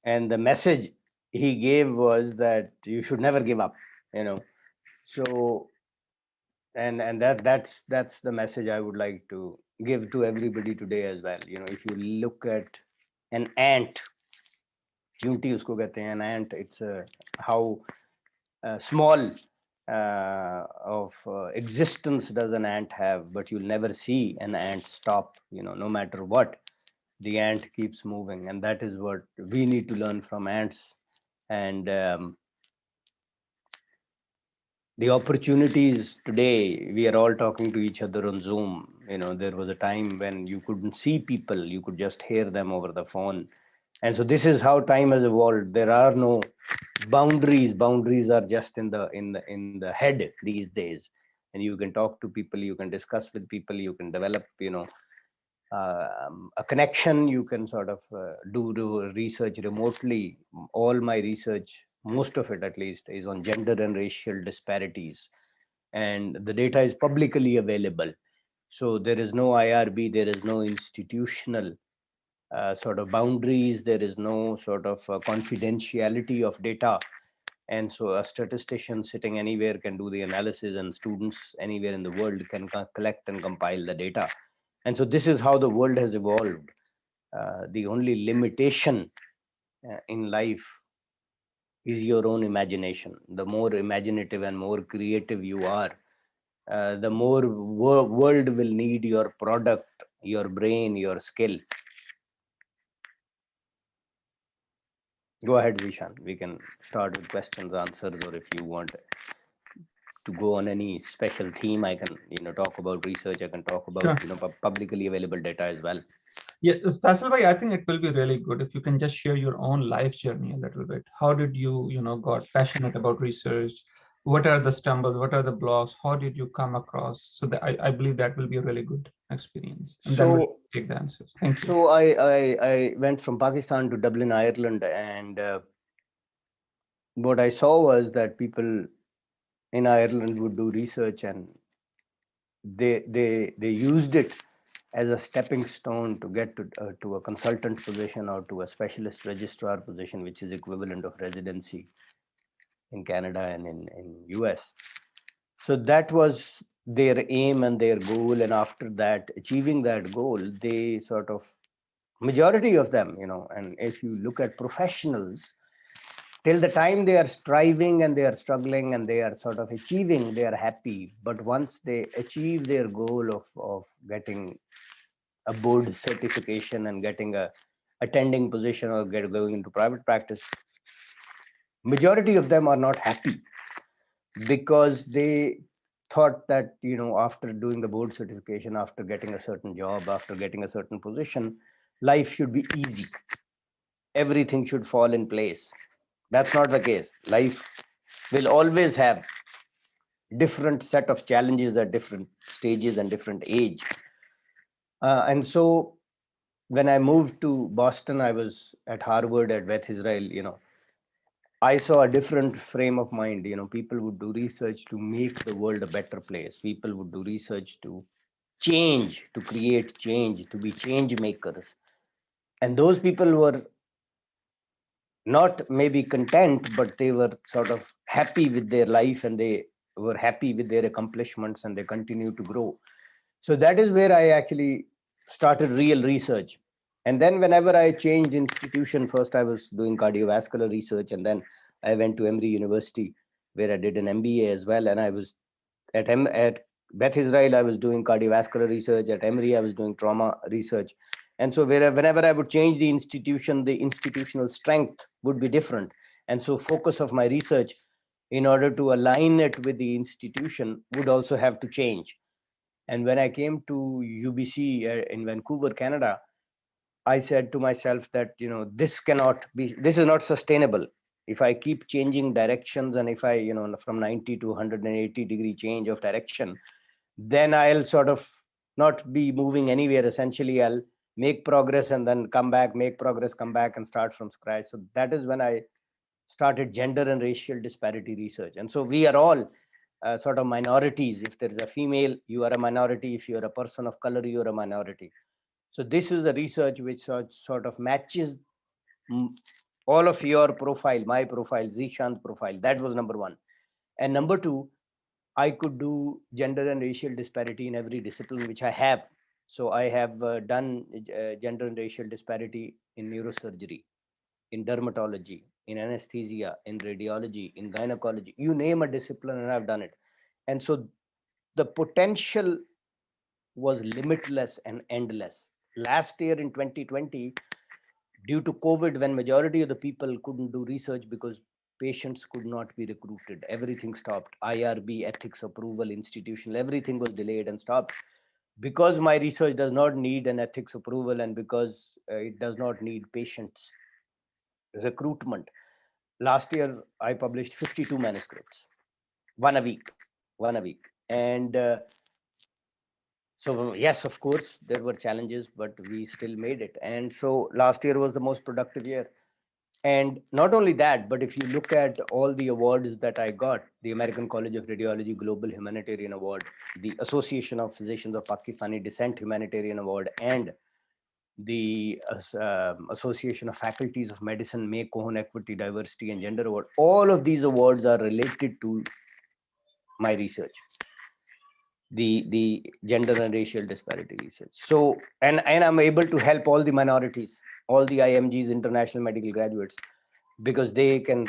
and the message he gave was that you should never give up, you know. So that's the message I would like to give to everybody today as well. You know, if you look at an ant, चींटी उसको कहते हैं, an ant, it's a how small of existence does an ant have, but you'll never see an ant stop. You know, no matter what, the ant keeps moving, and that is what we need to learn from ants. And the opportunities today, we are all talking to each other on Zoom. You know, there was a time when you couldn't see people, you could just hear them over the phone. And so this is how time has evolved. There are no boundaries are just in the head these days. And you can talk to people, you can discuss with people, you can develop, you know, a connection. You can sort of do research remotely. All my research, most of it at least, is on gender and racial disparities, and the data is publicly available. So there is no IRB, there is no institutional sort of boundaries, there is no sort of confidentiality of data. And so a statistician sitting anywhere can do the analysis, and students anywhere in the world can collect and compile the data. And so this is how the world has evolved. The only limitation in life is your own imagination. The more imaginative and more creative you are, the more world will need your product, your brain, your skill. Go ahead, Zishan. We can start with questions, answers, or if you want to go on any special theme, I can, you know, talk about research. I can talk about, Sure. you know, publicly available data as well. Yeah, Faisal bhai, I think it will be really good if you can just share your own life journey a little bit. How did you, got passionate about research? What are the stumbles? What are the blocks? How did you come across? So that I believe that will be a really good experience. And then we'll So, take the answers. Thank you. so I went from Pakistan to Dublin, Ireland, and what I saw was that people in Ireland would do research, and they used it as a stepping stone to get to a consultant position or to a specialist registrar position, which is equivalent of residency in Canada and in US. So that was their aim and their goal. And after that, achieving that goal, they sort of, majority of them, you know, and if you look at professionals, till the time they are striving and they are struggling and they are sort of achieving, they are happy. But once they achieve their goal of getting a board certification and getting a attending position or going into private practice, majority of them are not happy, because they thought that, you know, after doing the board certification, after getting a certain job, after getting a certain position, life should be easy, everything should fall in place. That's not the case. Life will always have different set of challenges at different stages and different age. And so when I moved to Boston, I was at Harvard at Beth Israel, you know, I saw a different frame of mind. You know, people would do research to make the world a better place. People would do research to change, to create change, to be change makers. And those people were not maybe content, but they were sort of happy with their life, and they were happy with their accomplishments, and they continue to grow. So that is where I actually started real research. And then whenever I changed institution, first I was doing cardiovascular research, and then I went to Emory University, where I did an MBA as well. And I was at Beth Israel, I was doing cardiovascular research. At Emory, I was doing trauma research. And so whenever I would change the institution, the institutional strength would be different. And so focus of my research, in order to align it with the institution, would also have to change. And when I came to UBC in Vancouver, Canada, I said to myself that, you know, this cannot be, this is not sustainable. If I keep changing directions, and if I, you know, from 90 to 180-degree change of direction, then I'll sort of not be moving anywhere. Essentially, I'll make progress and then come back, make progress, come back, and start from scratch. So that is when I started gender and racial disparity research. And so we are all sort of minorities. If there is a female, you are a minority. If you are a person of color, you are a minority. So this is the research which sort of matches all of your profile, my profile, Zishan's profile. That was number one. And number two, I could do gender and racial disparity in every discipline, which I have. So I have done gender and racial disparity in neurosurgery, in dermatology, in anesthesia, in radiology, in gynecology. You name a discipline, and I've done it. And so the potential was limitless and endless. Last year in 2020, due to COVID, when majority of the people couldn't do research because patients could not be recruited, everything stopped. IRB, ethics approval, institutional, everything was delayed and stopped. Because my research does not need an ethics approval, and because it does not need patients recruitment, last year I published 52 manuscripts, one a week, one a week. And so yes, of course there were challenges, but we still made it. And so last year was the most productive year. And not only that, but if you look at all the awards that I got, the American College of Radiology Global Humanitarian Award, the Association of Physicians of Pakistani Descent Humanitarian Award, and the Association of Faculties of Medicine May Cohen Equity, Diversity and Gender Award, all of these awards are related to my research, the gender and racial disparity research. So, and I'm able to help all the minorities, all the IMGs, international medical graduates, because they can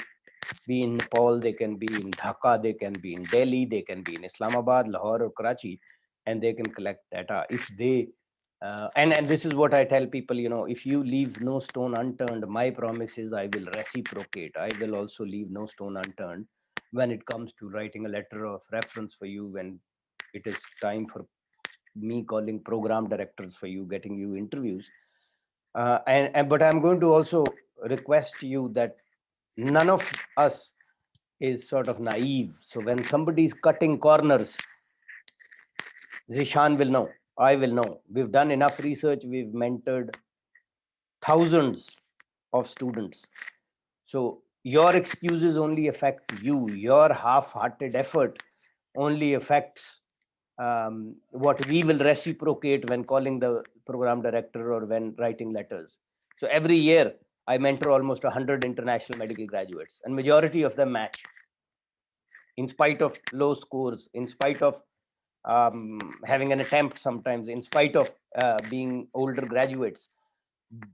be in Nepal, they can be in Dhaka, they can be in Delhi, they can be in Islamabad, Lahore, or Karachi, and they can collect data. If they and this is what I tell people, if you leave no stone unturned, my promise is I will reciprocate. I will also leave no stone unturned when it comes to writing a letter of reference for you, when it is time for me calling program directors for you, getting you interviews. And but I'm going to also request you that none of us is sort of naive. So when somebody is cutting corners, Zishan will know, I will know. We've done enough research, we've mentored thousands of students. So your excuses only affect you. Your half-hearted effort only affects what we will reciprocate when calling the program director or when writing letters. So every year I mentor almost 100 international medical graduates, and majority of them match in spite of low scores, in spite of having an attempt sometimes, in spite of being older graduates.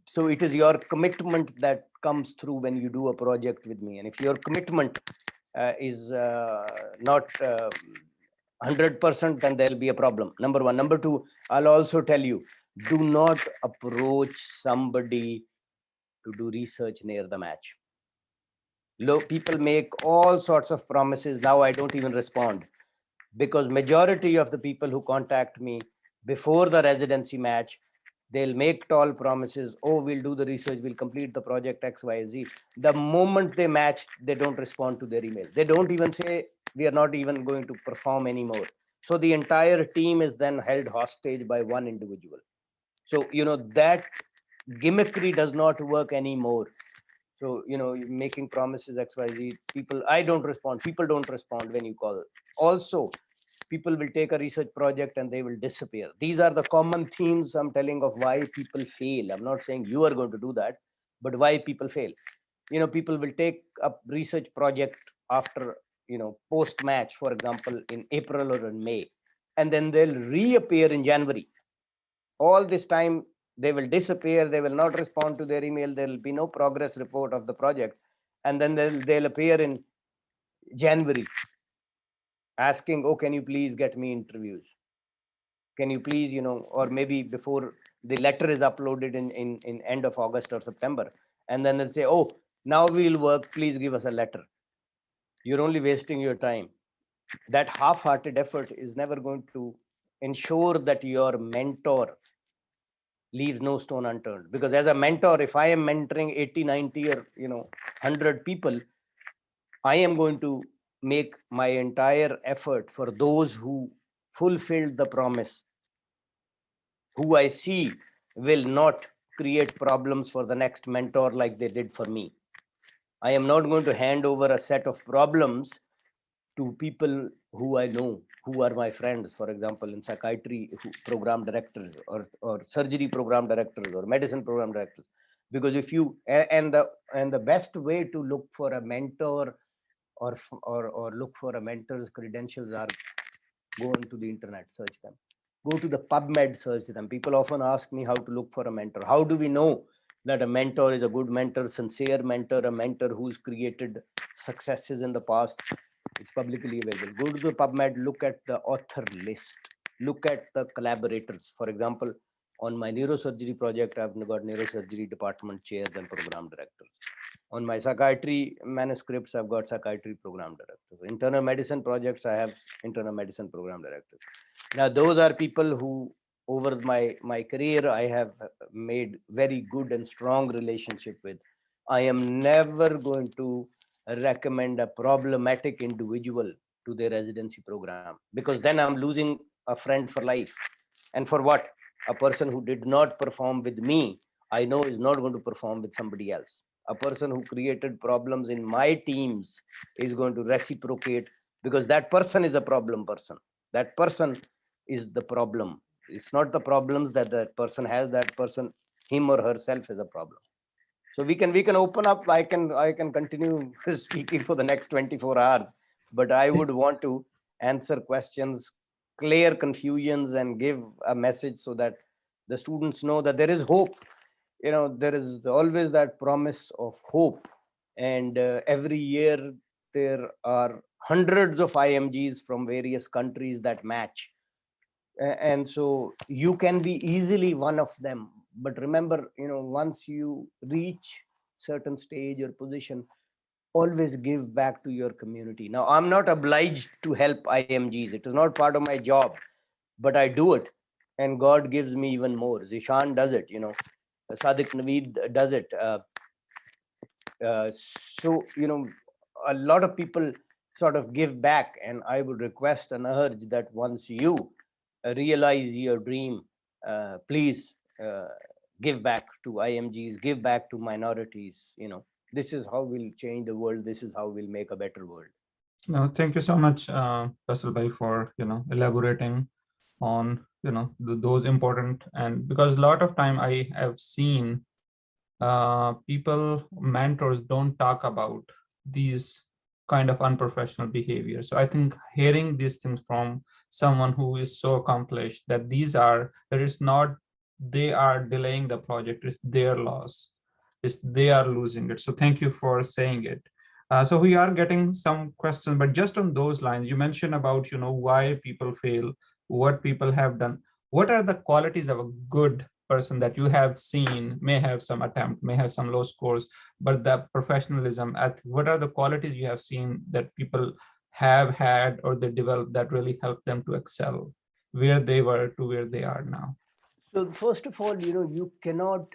So it is your commitment that comes through when you do a project with me. And if your commitment is not 100%, then there'll be a problem. Number one. Number two, I'll also tell you, do not approach somebody to do research near the match. People make all sorts of promises. Now I don't even respond, because majority of the people who contact me before the residency match, they'll make tall promises. Oh, we'll do the research, we'll complete the project XYZ. The moment they match, they don't respond to their email. They don't even say we are not even going to perform anymore. So the entire team is then held hostage by one individual. So that gimmickry does not work anymore. So making promises XYZ, people, I don't respond, people don't respond when you call. Also, people will take a research project and they will disappear. These are the common themes I'm telling of why people fail. I'm not saying you are going to do that, but why people fail. People will take a research project after post match, for example, in April or in May, and then they'll reappear in January. All this time they will disappear, they will not respond to their email, there will be no progress report of the project, and then they'll appear in January asking, oh, can you please get me interviews, can you please, or maybe before the letter is uploaded in end of August or September, and then they'll say, oh, now we'll work, please give us a letter. You're only wasting your time. That half-hearted effort is never going to ensure that your mentor leaves no stone unturned. Because as a mentor, if I am mentoring 80, 90 or 100 people, I am going to make my entire effort for those who fulfilled the promise, who I see will not create problems for the next mentor like they did for me. I am not going to hand over a set of problems to people who I know, who are my friends, for example, in psychiatry program directors or surgery program directors or medicine program directors. Because if you and the best way to look for a mentor or look for a mentor's credentials are go onto the internet, search them. Go to the PubMed, search them. People often ask me how to look for a mentor. How do we know that a mentor is a good mentor, sincere mentor, a mentor who's created successes in the past? It's publicly available. Go to the PubMed, look at the author list, look at the collaborators. For example, on my neurosurgery project, I've got neurosurgery department chairs and program directors. On my psychiatry manuscripts, I've got psychiatry program directors. Internal medicine projects, I have internal medicine program directors. Now, those are people who, over my career, I have made very good and strong relationship with. I am never going to recommend a problematic individual to their residency program, because then I'm losing a friend for life. And for what? A person who did not perform with me, I know is not going to perform with somebody else. A person who created problems in my teams is going to reciprocate, because that person is a problem person. That person is the problem. It's not the problems that that person has. That person, him or herself, is a problem. So we can open up. I can continue speaking for the next 24 hours, but I would want to answer questions, clear confusions, and give a message so that the students know that there is hope. There is always that promise of hope, and every year there are hundreds of IMGs from various countries that match. And so you can be easily one of them. But remember, once you reach certain stage or position, always give back to your community. Now, I'm not obliged to help IMGs. It is not part of my job, but I do it, and God gives me even more. Zishan does it, Sadiq Naveed does it. Uh, so, a lot of people sort of give back, and I would request and urge that once you realize your dream, please give back to IMGs, give back to minorities. This is how we'll change the world. This is how we'll make a better world. No, thank you so much, Faisal Bhai, for elaborating on those important, and because a lot of time I have seen people, mentors don't talk about these kind of unprofessional behavior. So I think hearing these things from someone who is so accomplished, that there is not, they are delaying the project, it's their loss, it's they are losing it. So thank you for saying it. So we are getting some questions, but just on those lines, you mentioned about why people fail, what people have done. What are the qualities of a good person that you have seen, may have some attempt, may have some low scores, but the professionalism, what are the qualities you have seen that people have had or they developed that really helped them to excel where they were to where they are now? So first of all, you cannot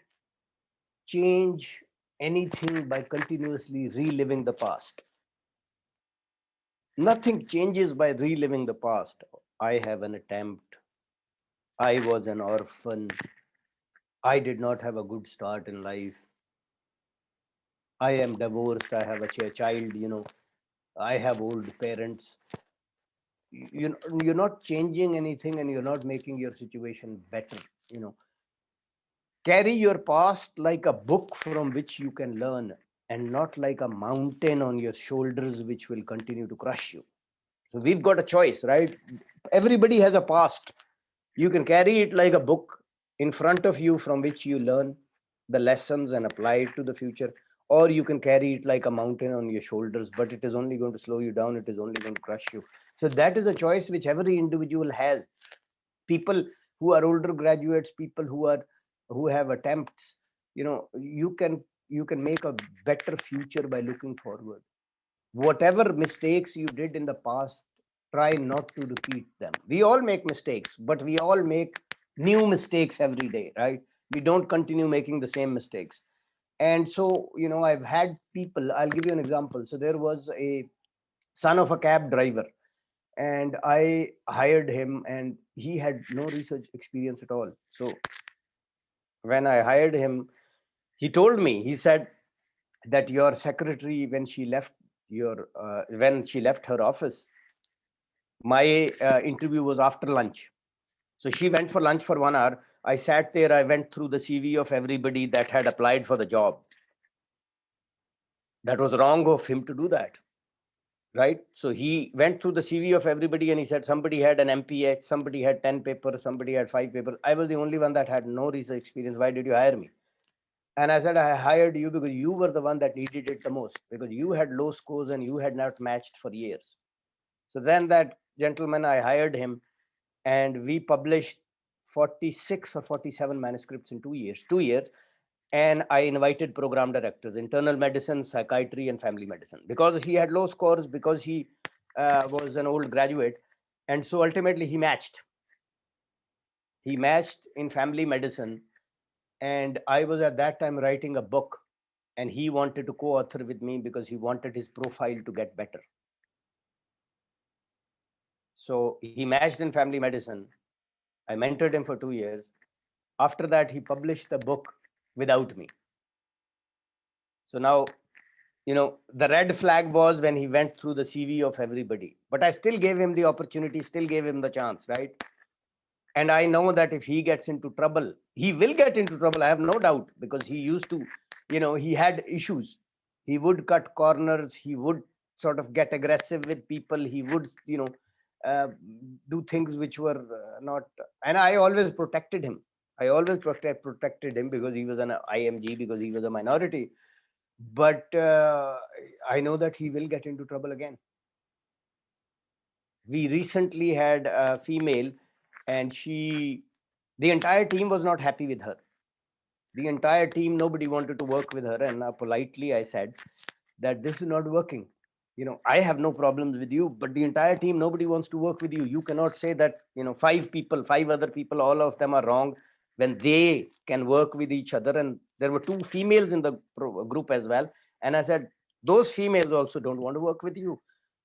change anything by continuously reliving the past. Nothing changes by reliving the past. I have an attempt. I was an orphan. I did not have a good start in life. I am divorced. I have a child. I have old parents. You're not changing anything, and you're not making your situation better. Carry your past like a book from which you can learn, and not like a mountain on your shoulders which will continue to crush you. So we've got a choice, right? Everybody has a past. You can carry it like a book in front of you from which you learn the lessons and apply it to the future, or you can carry it like a mountain on your shoulders, but it is only going to slow you down, it is only going to crush you. So that is a choice which every individual has. People who are older graduates, people who have attempts, you can make a better future by looking forward. Whatever mistakes you did in the past, try not to repeat them. We all make mistakes, but we all make new mistakes every day, right? We don't continue making the same mistakes. And so, I've had people, I'll give you an example. So there was a son of a cab driver, and I hired him, and he had no research experience at all. So when I hired him, he told me, he said that your secretary, when she left her office, my interview was after lunch. So she went for lunch for 1 hour. I sat there, I went through the CV of everybody that had applied for the job. That was wrong of him to do that, right? So he went through the CV of everybody and he said, somebody had an MPH, somebody had 10 papers, somebody had 5 papers. I was the only one that had no research experience. Why did you hire me? And I said, I hired you because you were the one that needed it the most, because you had low scores and you had not matched for years. So then that gentleman, I hired him, and we published 46 or 47 manuscripts in 2 years. 2 years. And I invited program directors, internal medicine, psychiatry, and family medicine, because he had low scores, because he was an old graduate. And so ultimately he matched. He matched in family medicine. And I was at that time writing a book, and he wanted to co-author with me because he wanted his profile to get better. So he matched in family medicine. I mentored him for 2 years. After that, he published the book without me. So now, the red flag was when he went through the CV of everybody. But I still gave him the opportunity, still gave him the chance, right? And I know that if he gets into trouble, he will get into trouble. I have no doubt, because he used to, he had issues. He would cut corners. He would sort of get aggressive with people. He would, uh, do things which were not. And I always protected him. I always protected him because he was an IMG, because he was a minority. But I know that he will get into trouble again. We recently had a female, and the entire team was not happy with her. The entire team, nobody wanted to work with her. And politely I said that this is not working. I have no problems with you, but the entire team, nobody wants to work with you. You cannot say that, 5 other people, all of them are wrong, when they can work with each other. And there were 2 females in the group as well. And I said, those females also don't want to work with you.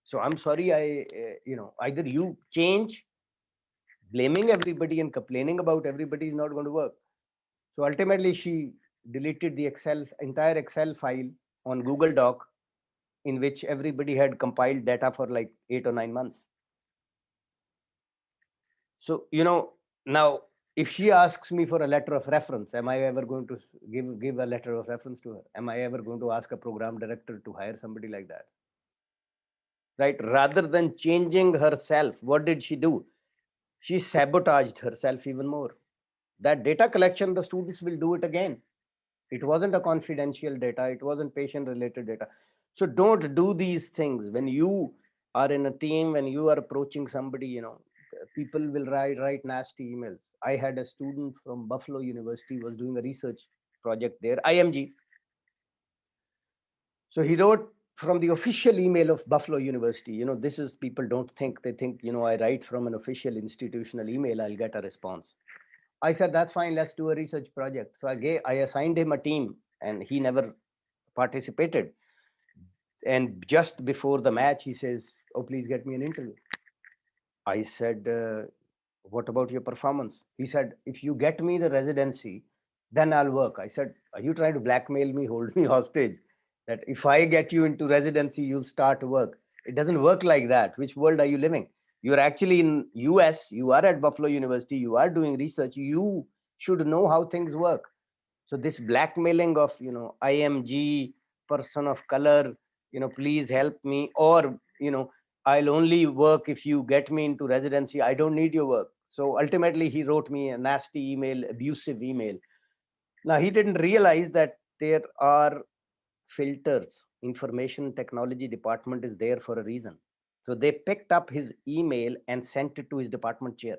So I'm sorry, either you change. Blaming everybody and complaining about everybody is not going to work. So ultimately, she deleted the entire Excel file on Google Doc, in which everybody had compiled data for like 8 or 9 months. So, now if she asks me for a letter of reference, am I ever going to give a letter of reference to her? Am I ever going to ask a program director to hire somebody like that? Right? Rather than changing herself, what did she do? She sabotaged herself even more. That data collection, the students will do it again. It wasn't a confidential data. It wasn't patient related data. So don't do these things. When you are in a team, when you are approaching somebody, people will write nasty emails. I had a student from Buffalo University was doing a research project there, IMG. So he wrote from the official email of Buffalo University. This is, people don't think, they think, I write from an official institutional email, I'll get a response. I said, that's fine, let's do a research project. So I assigned him a team, and he never participated. And just before the match, he says, oh, please get me an interview. I said, what about your performance? He said, if you get me the residency, then I'll work. I said, are you trying to blackmail me, hold me hostage? That if I get you into residency, you'll start work. It doesn't work like that. Which world are you living? You're actually in US, you are at Buffalo University, you are doing research, you should know how things work. So this blackmailing of, IMG, person of color, please help me, or, I'll only work if you get me into residency. I don't need your work. So ultimately, he wrote me a nasty email, abusive email. Now, he didn't realize that there are filters. Information technology department is there for a reason. So they picked up his email and sent it to his department chair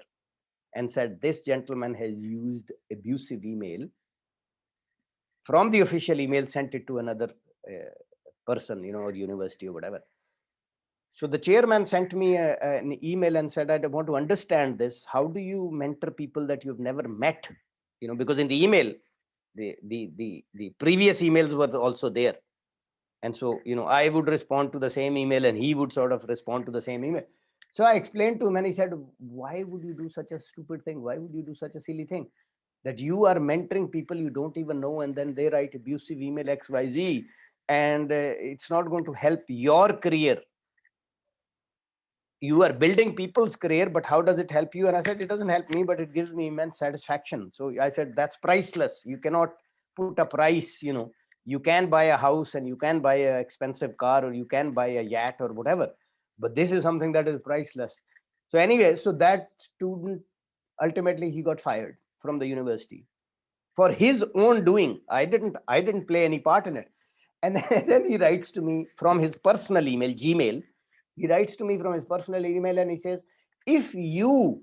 and said, this gentleman has used abusive email from the official email, sent it to another person, or university or whatever. So the chairman sent me an email and said, I want to understand this. How do you mentor people that you've never met? Because in the email, the previous emails were also there. And so, I would respond to the same email, and he would sort of respond to the same email. So I explained to him, and he said, why would you do such a stupid thing? Why would you do such a silly thing? That you are mentoring people you don't even know, and then they write abusive email XYZ, and it's not going to help your career. you are building people's career, but how does it help you? And I said, it doesn't help me, but it gives me immense satisfaction. So I said, that's priceless. You cannot put a price, you can buy a house and you can buy an expensive car, or you can buy a yacht or whatever, but this is something that is priceless. So anyway, so that student, ultimately he got fired from the university for his own doing. I didn't play any part in it. And then he writes to me from his personal email, Gmail. He writes to me from his personal email and he says, if you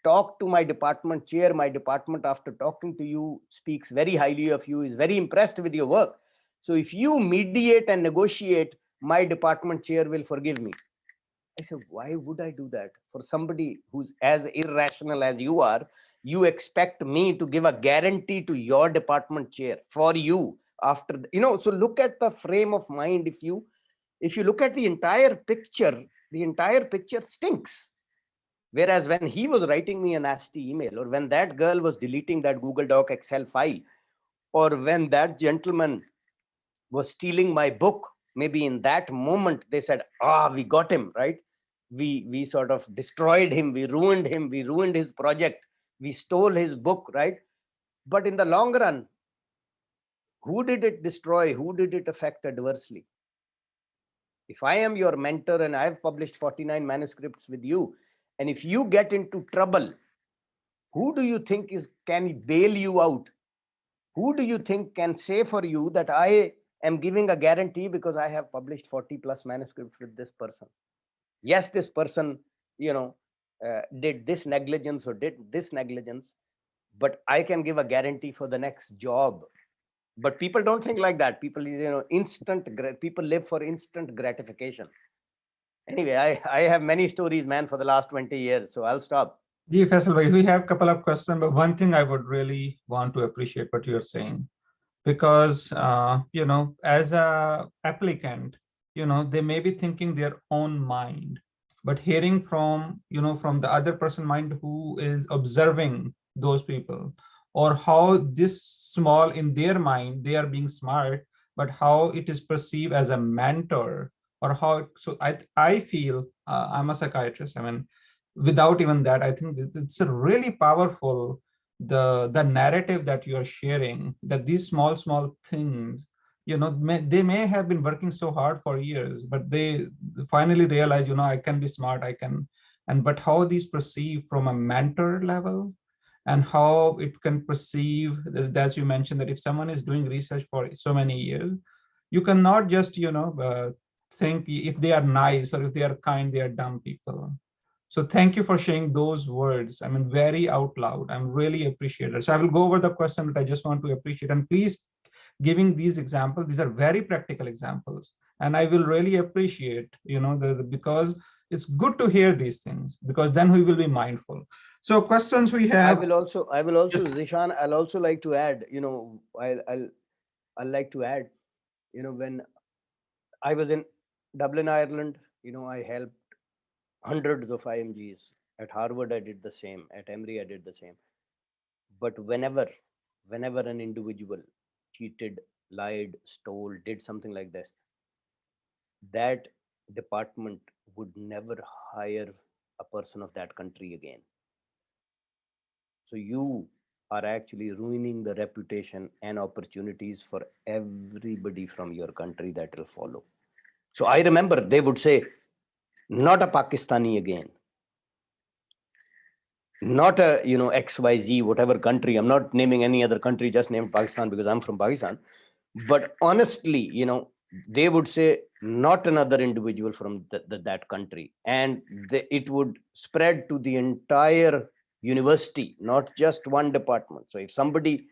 talk to my department chair, my department, after talking to you, speaks very highly of you, is very impressed with your work. So if you mediate and negotiate, my department chair will forgive me. I said, why would I do that? For somebody who's as irrational as you are, you expect me to give a guarantee to your department chair for you after, so look at the frame of mind. If you look at the entire picture stinks. Whereas when he was writing me a nasty email, or when that girl was deleting that Google Doc Excel file, or when that gentleman was stealing my book, maybe in that moment they said, we got him, right? We sort of destroyed him, we ruined his project, we stole his book, right? But in the long run, who did it destroy? Who did it affect adversely? If I am your mentor and I've published 49 manuscripts with you, and if you get into trouble, who do you think can bail you out? Who do you think can say for you that I am giving a guarantee because I have published 40 plus manuscripts with this person? Yes, this person, did this negligence or did this negligence, but I can give a guarantee for the next job. But people don't think like that. People, people live for instant gratification. Anyway, I have many stories, man, for the last 20 years. So I'll stop. Ji Faisal bhai, we have a couple of questions, but one thing I would really want to appreciate what you're saying, because as a applicant, they may be thinking their own mind, but hearing from the other person mind who is observing those people, or how this small in their mind they are being smart, but how it is perceived as a mentor, or how so I feel I'm a psychiatrist. I mean, without even that, I think it's a really powerful, the narrative that you are sharing, that these small things, they may have been working so hard for years, but they finally realize, I can be smart, I can. And but how these perceive from a mentor level, and how it can perceive, as you mentioned, that if someone is doing research for so many years, you cannot just think if they are nice or if they are kind, they are dumb people. So thank you for sharing those words. I mean, very out loud. I'm really appreciate it. So I will go over the question that I just want to appreciate. And please, giving these examples, these are very practical examples. And I will really appreciate, because it's good to hear these things, because then we will be mindful. So questions we have. I will also, Yes. Zishan, I'll also like to add, I'll like to add, when I was in Dublin, Ireland, I helped hundreds of IMGs. At Harvard, I did the same. At Emory, I did the same. But whenever an individual cheated, lied, stole, did something like this, that department would never hire a person of that country again. So you are actually ruining the reputation and opportunities for everybody from your country that will follow. So I remember they would say, not a Pakistani again, not a XYZ, whatever country. I'm not naming any other country, just named Pakistan because I'm from Pakistan. But honestly, they would say not another individual from that country, and it would spread to the entire university, not just one department. So if somebody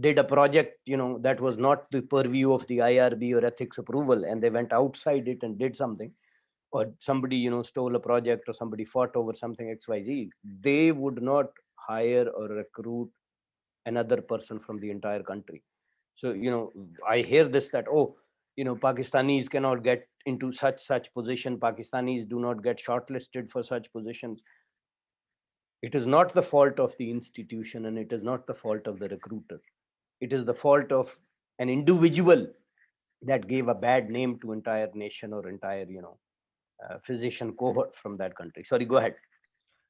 did a project that was not the purview of the IRB or ethics approval, and they went outside it and did something, or somebody stole a project, or somebody fought over something XYZ, they would not hire or recruit another person from the entire country. So I hear this, that Pakistanis cannot get into such position, Pakistanis do not get shortlisted for such positions. It is not the fault of the institution, and it is not the fault of the recruiter. It is the fault of an individual that gave a bad name to entire nation or entire physician cohort from that country. Sorry, go ahead.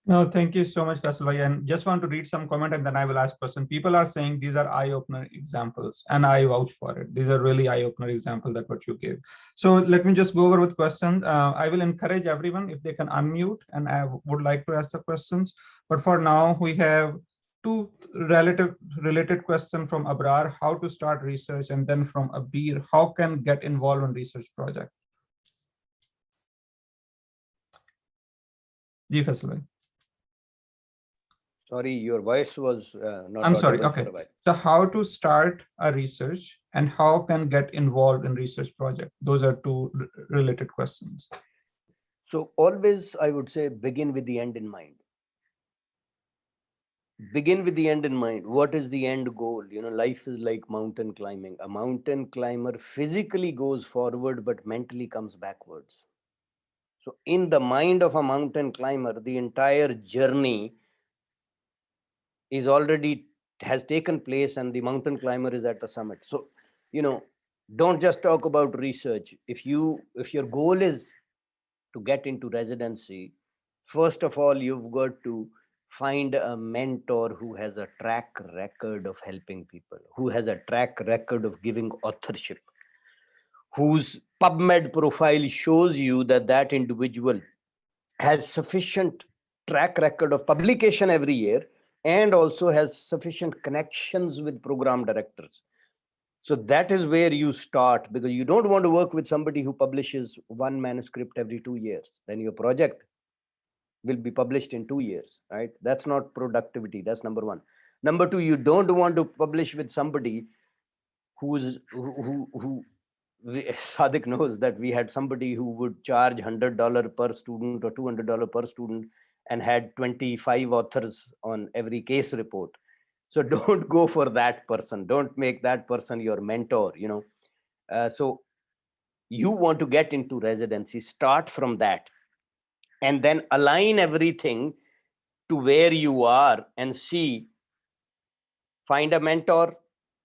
No, thank you so much, Faisal bhai. And just want to read some comment and then I will ask question. People are saying these are eye-opener examples and I vouch for it. These are really eye-opener examples that what you gave. So let me just go over with questions. I will encourage everyone if they can unmute and I would like to ask the questions. But for now, we have two related questions from Abrar, how to start research, and then from Abir, how can get involved in research project. Ji Faisal bhai. Sorry, your voice was not I'm sorry. audible Okay. for a while. So how to start a research and how can get involved in research project? Those are two related questions. So always, I would say, begin with the end in mind. Begin with the end in mind. What is the end goal? Life is like mountain climbing. A mountain climber physically goes forward, but mentally comes backwards. So in the mind of a mountain climber, the entire journey is already has taken place and the mountain climber is at the summit. So, don't just talk about research. If your goal is to get into residency, first of all, you've got to find a mentor who has a track record of helping people, who has a track record of giving authorship, whose PubMed profile shows you that that individual has sufficient track record of publication every year and also has sufficient connections with program directors. So that is where you start, because you don't want to work with somebody who publishes one manuscript every 2 years. Then your project will be published in 2 years, right? That's not productivity. That's number one. Number two, you don't want to publish with somebody who Sadiq knows that we had somebody who would charge $100 per student or $200 per student and had 25 authors on every case report. So don't go for that person. Don't make that person your mentor. So you want to get into residency, start from that, and then align everything to where you are and see. Find a mentor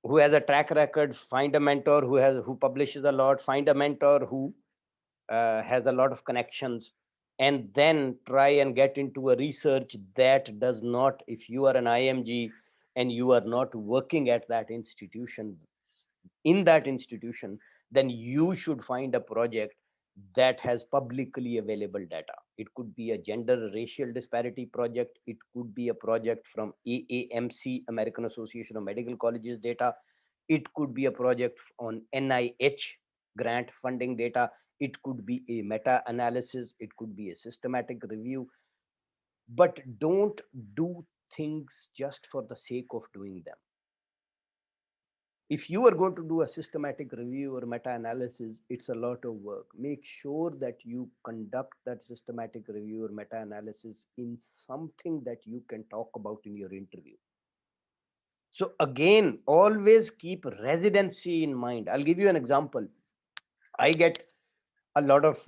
who has a track record. Find a mentor who publishes a lot. Find a mentor who has a lot of connections, and then try and get into a research that does not, if you are an IMG and you are not working at that institution, in that institution, then you should find a project that has publicly available data. It could be a gender racial disparity project. It could be a project from AAMC, American Association of Medical Colleges data. It could be a project on NIH grant funding data. It could be a meta-analysis. It could be a systematic review. But don't do things just for the sake of doing them. If you are going to do a systematic review or meta-analysis, it's a lot of work. Make sure that you conduct that systematic review or meta-analysis in something that you can talk about in your interview. So again, always keep residency in mind. I'll give you an example. I get a lot of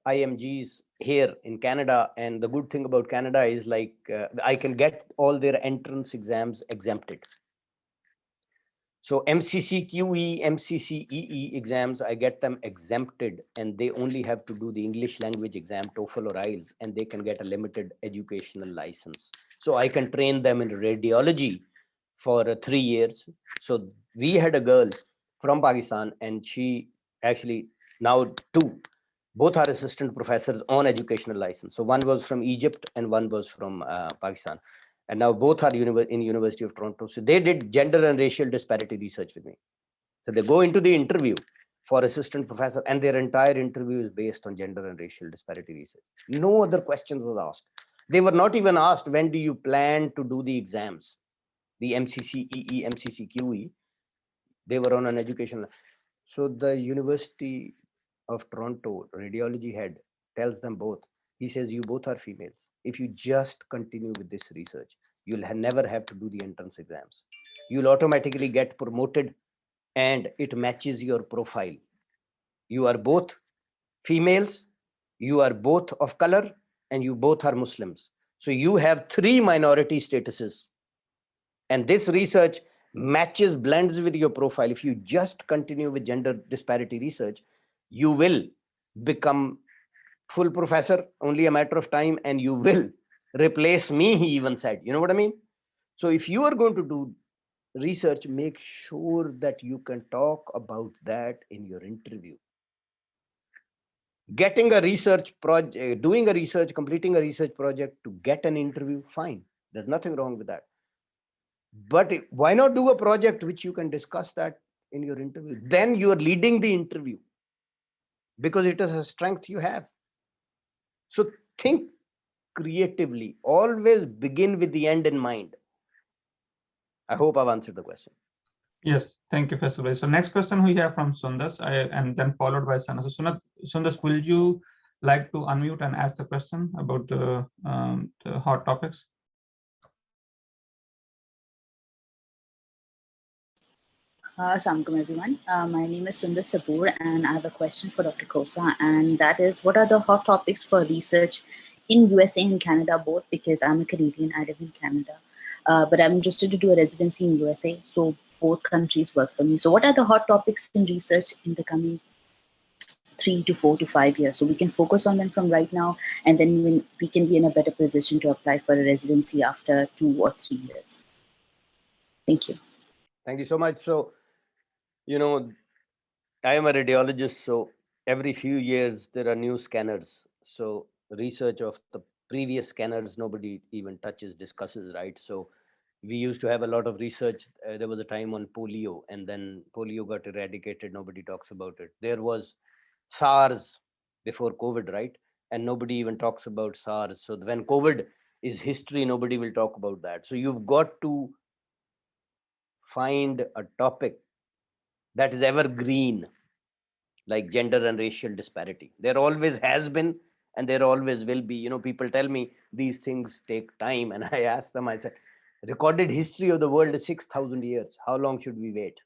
IMGs here in Canada, and the good thing about Canada is I can get all their entrance exams exempted. So MCCQE, MCCEE exams, I get them exempted, and they only have to do the English language exam, TOEFL or IELTS, and they can get a limited educational license. So I can train them in radiology for 3 years. So we had a girl from Pakistan, and she actually now both are assistant professors on educational license. So one was from Egypt and one was from Pakistan. And now both are in University of Toronto. So they did gender and racial disparity research with me. So they go into the interview for assistant professor, and their entire interview is based on gender and racial disparity research. No other questions was asked. They were not even asked, when do you plan to do the exams? The MCCEE, MCCQE, they were on an educational. So the University of Toronto radiology head tells them both. He says, you both are females. If you just continue with this research, you'll never have to do the entrance exams. You'll automatically get promoted, and it matches your profile. You are both females, you are both of color, and you both are Muslims. So you have 3 minority statuses. And this research blends with your profile. If you just continue with gender disparity research, you will become full professor, only a matter of time, and you will replace me, he even said. You know what I mean? So if you are going to do research, make sure that you can talk about that in your interview. Getting a research project, doing a research, completing a research project to get an interview, fine. There's nothing wrong with that. But why not do a project which you can discuss that in your interview? Then you are leading the interview because it is a strength you have. So think creatively. Always begin with the end in mind. I hope I've answered the question. Yes, thank you, Faisal bhai. So next question we have from Sundas, and then followed by Sana. So Sundas, will you like to unmute and ask the question about the hot topics? Assalamualaikum everyone. My name is Sundar Sapoor and I have a question for Dr. Khosa, and that is, what are the hot topics for research in USA and Canada both? Because I'm a Canadian, I live in Canada, but I'm interested to do a residency in USA, so both countries work for me. So what are the hot topics in research in the coming 3 to 4 to 5 years? So we can focus on them from right now, and then we can be in a better position to apply for a residency after 2 or 3 years. Thank you. Thank you so much. So, you know, I am a radiologist, so every few years there are new scanners. So research of the previous scanners, nobody even touches, discusses, right? So we used to have a lot of research. There was a time on polio, and then polio got eradicated. Nobody talks about it. There was SARS before COVID, right? And nobody even talks about SARS. So when COVID is history, nobody will talk about that. So you've got to find a topic that is evergreen, like gender and racial disparity. There always has been, and there always will be. You know, people tell me these things take time, and I ask them, I said, recorded history of the world is 6,000 years. How long should we wait?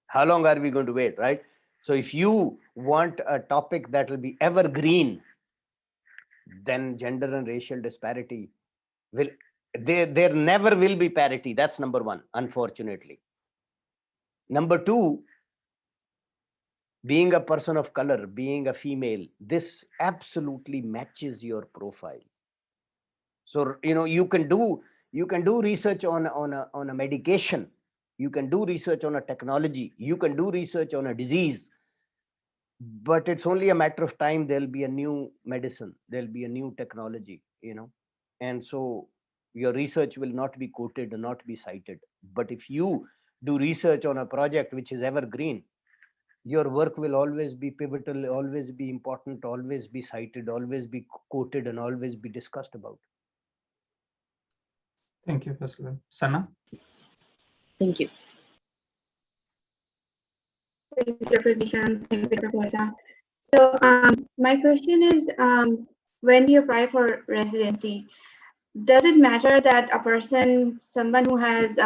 How long are we going to wait, right? So if you want a topic that will be evergreen, then gender and racial disparity will, there never will be parity. That's number one, unfortunately. Number two, being a person of color, being a female, this absolutely matches your profile. So, you know, you can do research on a medication, you can do research on a technology, you can do research on a disease, but it's only a matter of time. There'll be a new medicine, there'll be a new technology, you know, and so your research will not be quoted, not be cited. But if you do research on a project which is evergreen, your work will always be pivotal, always be important, always be cited, always be quoted, and always be discussed about. Thank you, Faisal. Sana? Thank you. Thank you for your presentation. Thank you, Dr. Khosa. So my question is, when you apply for residency, does it matter that a person, someone who has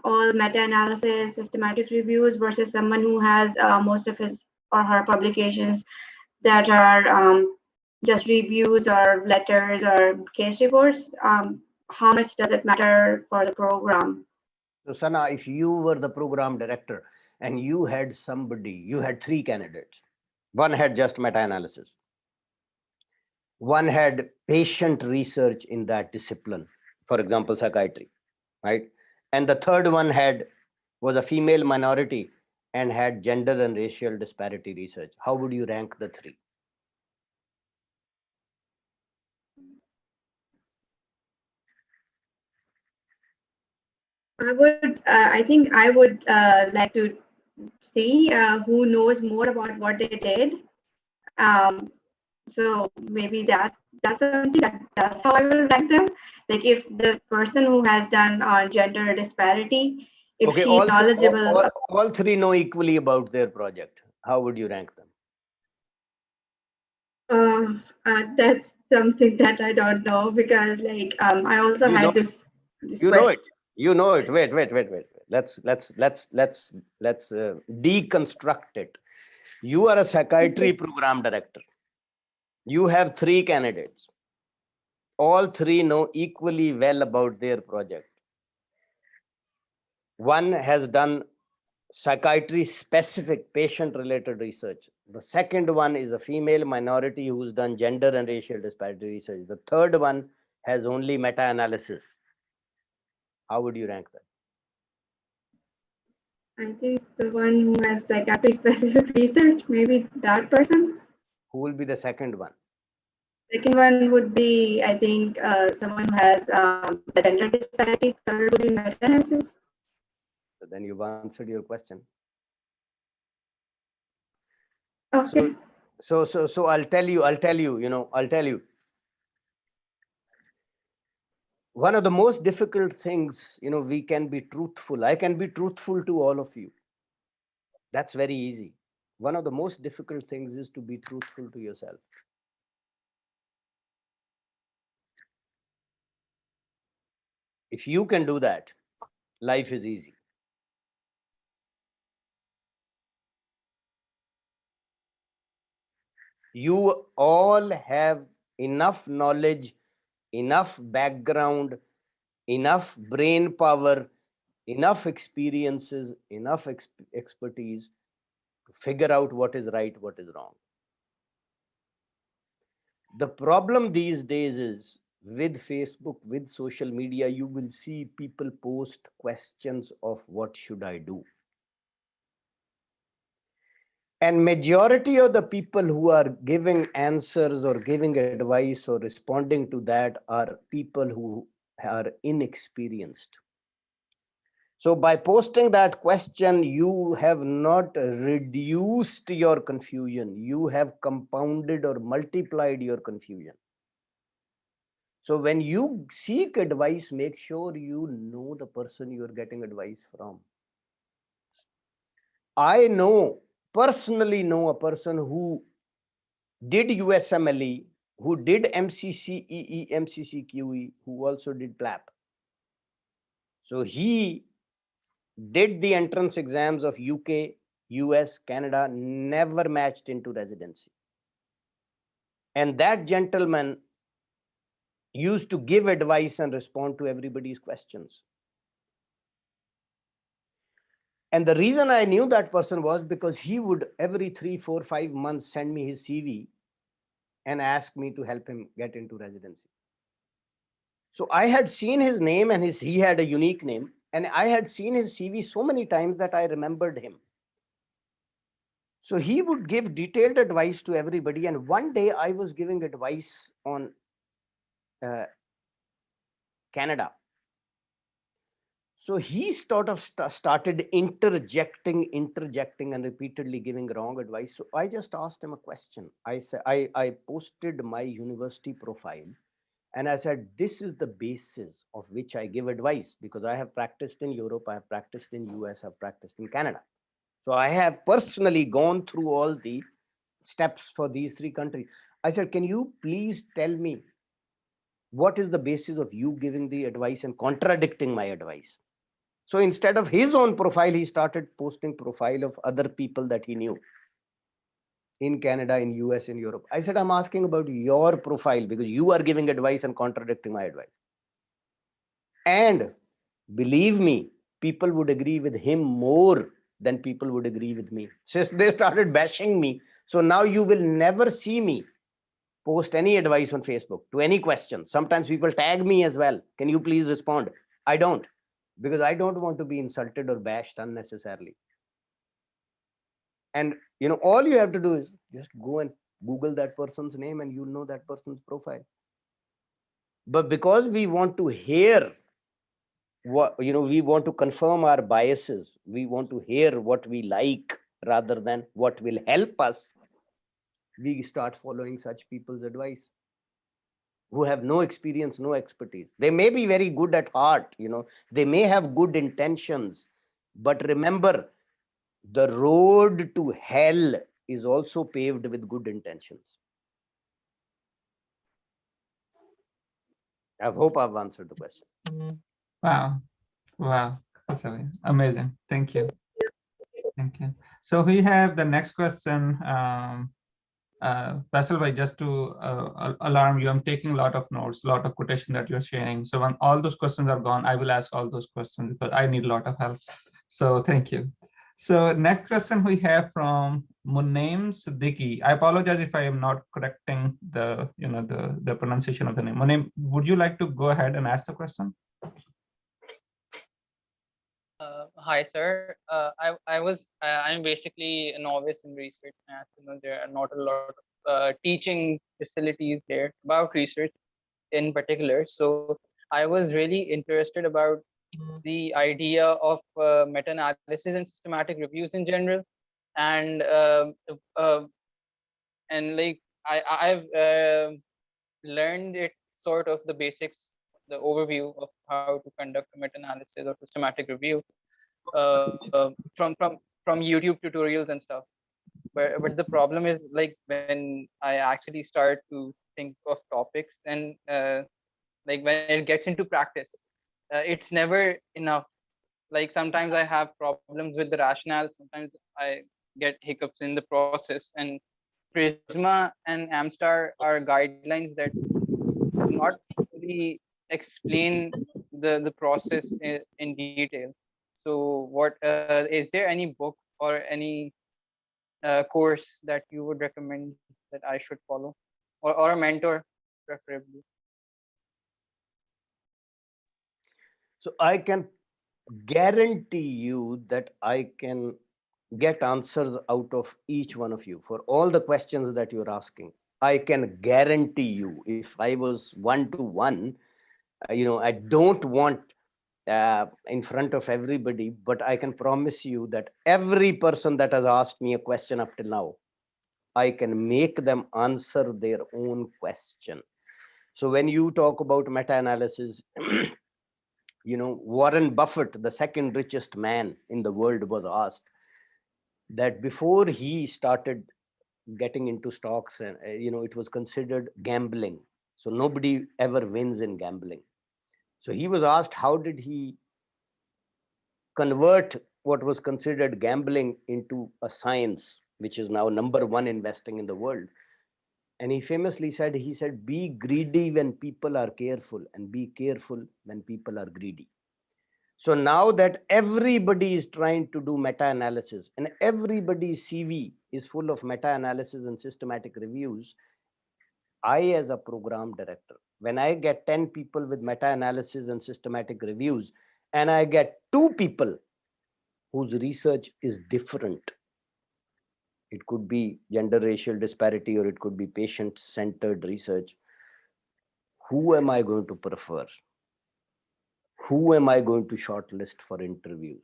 all meta-analysis, systematic reviews versus someone who has most of his or her publications that are just reviews or letters or case reports? How much does it matter for the program? So Sana, if you were the program director and you had somebody, you had 3 candidates. One had just meta-analysis. One had patient research in that discipline, for example, psychiatry, right? And the third one was a female minority and had gender and racial disparity research. How would you rank the 3? I think I would like to see who knows more about what they did. So maybe that's something that's how I will rank them. Like if the person who has done gender disparity, if Okay, she's knowledgeable. all 3 know equally about their project. How would you rank them? That's something that I don't know, because like I also had this you question. know it. You know it. Wait. Let's deconstruct it. You are a psychiatry program director. You have 3 candidates. All 3 know equally well about their project. One has done psychiatry specific patient related research. The second one is a female minority who's done gender and racial disparity research. The third one has only meta-analysis. How would you rank that? I think the one who has psychiatry specific research, maybe that person. Who will be the second one? Second one would be, I think, someone who has the gender disparity. Third would be meta-analysis. So then you've answered your question. Okay. So I'll tell you. One of the most difficult things, we can be truthful. I can be truthful to all of you. That's very easy. One of the most difficult things is to be truthful to yourself. If you can do that, life is easy. You all have enough knowledge, enough background, enough brain power, enough experiences, enough expertise to figure out what is right, what is wrong. The problem these days is with Facebook, with social media, you will see people post questions of what should I do? And majority of the people who are giving answers or giving advice or responding to that are people who are inexperienced. So by posting that question, you have not reduced your confusion. You have compounded or multiplied your confusion. So when you seek advice, make sure you know the person you are getting advice from. I personally know a person who did USMLE, who did MCCEE, MCCQE, who also did PLAP. So he did the entrance exams of UK, US, Canada, never matched into residency. And that gentleman used to give advice and respond to everybody's questions. And the reason I knew that person was because he would every 3, 4, 5 months send me his CV and ask me to help him get into residency. So I had seen his name and he had a unique name. And I had seen his CV so many times that I remembered him. So he would give detailed advice to everybody. And one day I was giving advice on Canada. So he sort of started interjecting and repeatedly giving wrong advice. So I just asked him a question. I said, I posted my university profile and I said, this is the basis of which I give advice, because I have practiced in Europe, I have practiced in US, I've practiced in Canada. So I have personally gone through all the steps for these 3 countries. I said, can you please tell me what is the basis of you giving the advice and contradicting my advice? So instead of his own profile, he started posting profile of other people that he knew in Canada, in US, in Europe. I said, I'm asking about your profile because you are giving advice and contradicting my advice. And believe me, people would agree with him more than people would agree with me. So they started bashing me. So now you will never see me post any advice on Facebook to any question. Sometimes people tag me as well. Can you please respond? I don't, because I don't want to be insulted or bashed unnecessarily. And all you have to do is just go and Google that person's name and you'll know that person's profile. But because we want to hear what, we want to confirm our biases, we want to hear what we like rather than what will help us, we start following such people's advice who have no experience, no expertise. They may be very good at heart, they may have good intentions, but remember, the road to hell is also paved with good intentions. I hope I've answered the question. Wow. Amazing. Thank you. So we have the next question. Basil, just to alarm you, I'm taking a lot of notes, a lot of quotation that you're sharing. So when all those questions are gone, I will ask all those questions because I need a lot of help. So thank you. So next question we have from Munaim Siddiqui. I apologize if I am not correcting the the pronunciation of the name. Munaim, would you like to go ahead and ask the question? Hi, sir. I'm basically a novice in research. As you know, there are not a lot of teaching facilities there about research in particular. So I was really interested about the idea of meta-analysis and systematic reviews in general, and uh, like I've learned it sort of the basics, the overview of how to conduct a meta-analysis or systematic review from YouTube tutorials and stuff. But the problem is, like, when I actually start to think of topics and like when it gets into practice, it's never enough. Like sometimes I have problems with the rationale, sometimes I get hiccups in the process, and Prisma and Amstar are guidelines that do not really explain the process in detail. So what is there any book or any course that you would recommend that I should follow, or a mentor preferably? So I can guarantee you that I can get answers out of each one of you for all the questions that you're asking. I can guarantee you, if I was one-to-one, I don't want in front of everybody, but I can promise you that every person that has asked me a question up till now, I can make them answer their own question. So when you talk about meta-analysis, Warren Buffett, the second richest man in the world, was asked that before he started getting into stocks, and it was considered gambling. So nobody ever wins in gambling. So he was asked, how did he convert what was considered gambling into a science, which is now number one investing in the world? And he famously said, be greedy when people are careful, and be careful when people are greedy. So now that everybody is trying to do meta-analysis and everybody's CV is full of meta-analysis and systematic reviews, I, as a program director, when I get 10 people with meta-analysis and systematic reviews, and I get 2 people whose research is different, it could be gender racial disparity or it could be patient-centered research, who am I going to prefer? Who am I going to shortlist for interviews?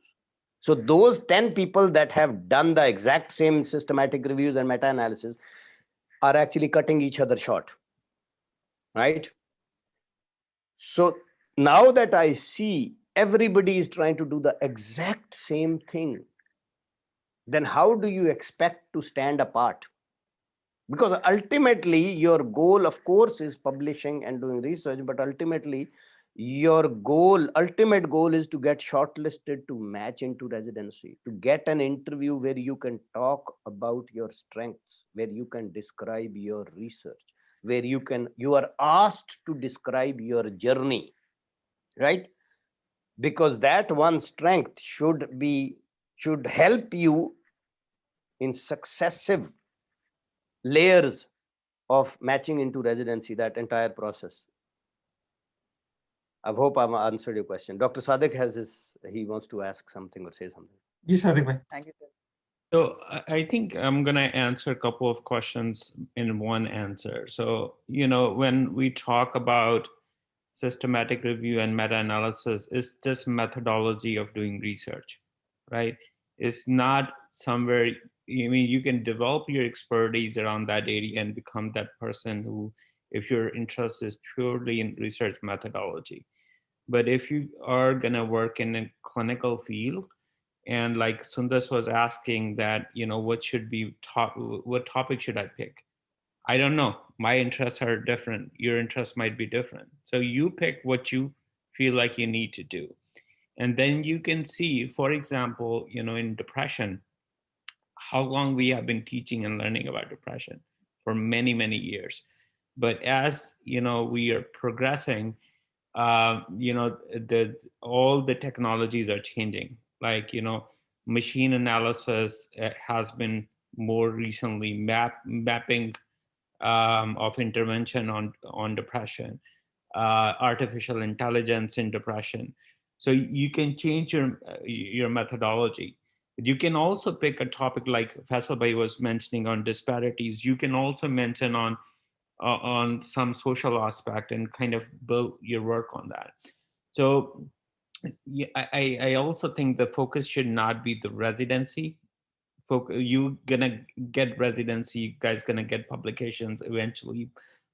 So those 10 people that have done the exact same systematic reviews and meta-analysis are actually cutting each other short, right? So now that I see everybody is trying to do the exact same thing, then how do you expect to stand apart? Because ultimately your goal, of course, is publishing and doing research, but ultimately your ultimate goal is to get shortlisted to match into residency, to get an interview where you can talk about your strengths, where you can describe your research, where you are asked to describe your journey, right? Because that one strength should help you in successive layers of matching into residency, that entire process. I hope I've answered your question. Dr. Sadiq he wants to ask something or say something. Yes, Sadiq. Thank you, sir. So I think I'm going to answer a couple of questions in one answer. So, when we talk about systematic review and meta-analysis, it's just methodology of doing research, right? It's not somewhere, you can develop your expertise around that area and become that person who, if your interest is purely in research methodology. But if you are going to work in a clinical field, and like Sundas was asking that, what topic should I pick? I don't know. My interests are different. Your interests might be different. So you pick what you feel like you need to do. And then you can see, for example, in depression, how long we have been teaching and learning about depression for many, many years. But as, we are progressing, all the technologies are changing. Like, machine analysis has been more recently mapping of intervention on depression, artificial intelligence in depression. So you can change your methodology. You can also pick a topic like Faisal Bhai was mentioning on disparities. You can also mention on some social aspect and kind of build your work on that. So yeah, I also think the focus should not be the residency. You gonna get residency, you guys gonna get publications eventually.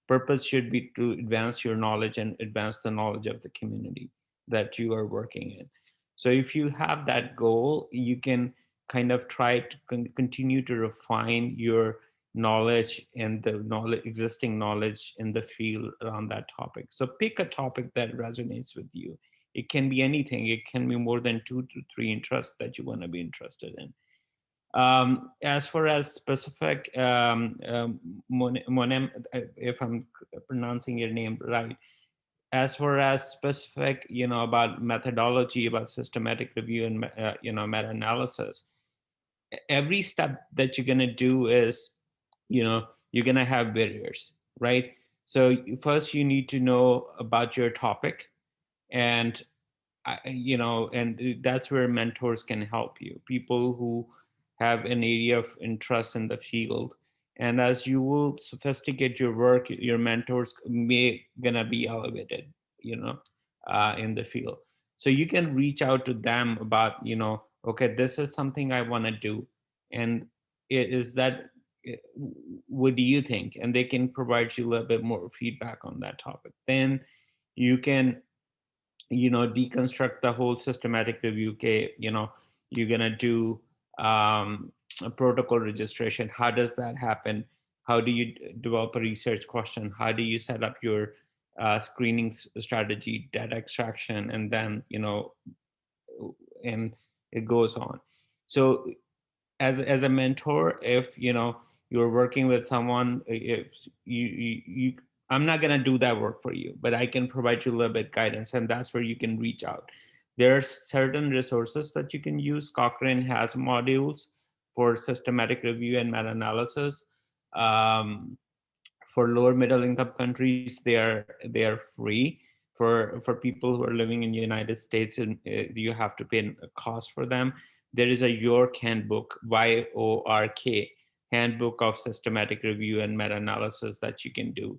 Purpose should be to advance your knowledge and advance the knowledge of the community that you are working in. So if you have that goal, you can kind of try to continue to refine your knowledge and the existing knowledge in the field around that topic. So pick a topic that resonates with you. It can be anything. It can be more than 2 to 3 interests that you want to be interested in. As far as specific, Monem, if I'm pronouncing your name right, as far as specific, about methodology, about systematic review and, meta-analysis, every step that you're going to do is, you're going to have barriers, right? So first you need to know about your topic, and and that's where mentors can help you, people who have an area of interest in the field. And as you will sophisticate your work, your mentors may gonna be elevated, in the field. So you can reach out to them about, okay, this is something I want to do, and is that, what do you think? And they can provide you a little bit more feedback on that topic. Then you can deconstruct the whole systematic review. Okay, you're gonna do a protocol registration. How does that happen? How do you develop a research question? How do you set up your screening strategy, data extraction, and then and it goes on. So as a mentor, if you're working with someone, if you I'm not going to do that work for you, but I can provide you a little bit guidance, and that's where you can reach out. There are certain resources that you can use. Cochrane has modules for systematic review and meta-analysis. For lower middle income countries, they are free. For people who are living in the United States, and you have to pay a cost for them. There is a York handbook, YORK, handbook of systematic review and meta-analysis that you can do.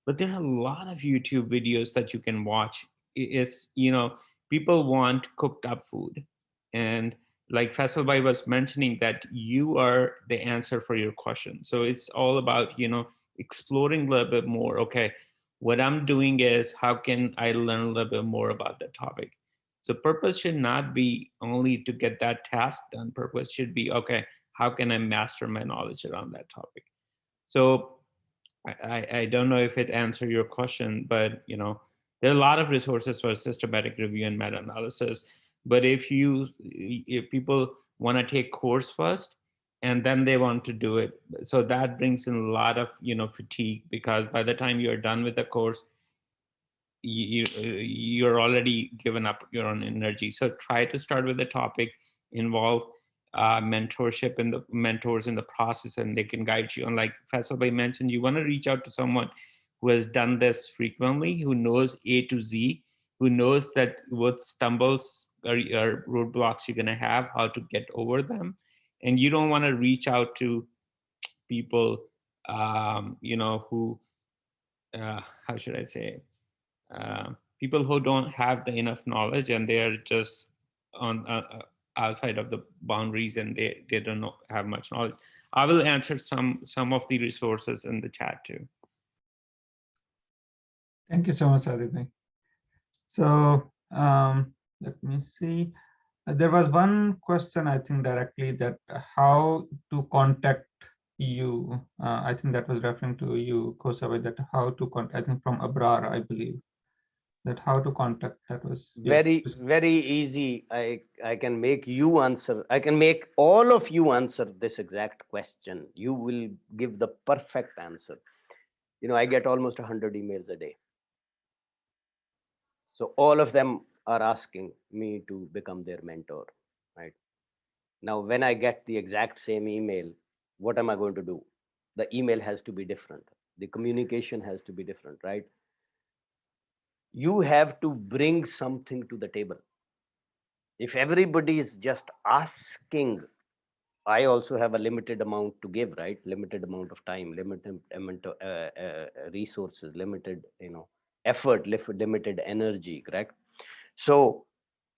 But there are a lot of YouTube videos that you can watch. People want cooked up food. And like Faisal Bhai was mentioning, that you are the answer for your question. So it's all about, exploring a little bit more. Okay, what I'm doing is, how can I learn a little bit more about the topic? So purpose should not be only to get that task done. Purpose should be, okay, how can I master my knowledge around that topic? So I don't know if it answered your question, but there are a lot of resources for systematic review and meta-analysis. But if people want to take course first and then they want to do it, so that brings in a lot of fatigue, because by the time you're done with the course, you're already given up your own energy. So try to start with the topic, involve mentorship and the mentors in the process, and they can guide you. And like Faisal Bhai mentioned, you want to reach out to someone who has done this frequently, who knows A to Z, who knows that what stumbles or roadblocks you're going to have, how to get over them. And you don't want to reach out to people, who, how should I say, people who don't have the enough knowledge, and they are just on outside of the boundaries, and they don't have much knowledge. I will answer some of the resources in the chat too. Thank you so much, Aditi. So let me see. There was one question, I think, directly, that how to contact you. I think that was referring to you, Kosa Bhai, that how to contact, I think from Abrar, I believe, that how to contact. That was very easy. I can make you answer. I can make all of you answer this exact question. You will give the perfect answer. I get almost 100 emails a day. So all of them are asking me to become their mentor, right? Now, when I get the exact same email, what am I going to do? The email has to be different. The communication has to be different, right? You have to bring something to the table. If everybody is just asking, I also have a limited amount to give, right? Limited amount of time, limited amount of resources, limited, effort, limited energy, correct? So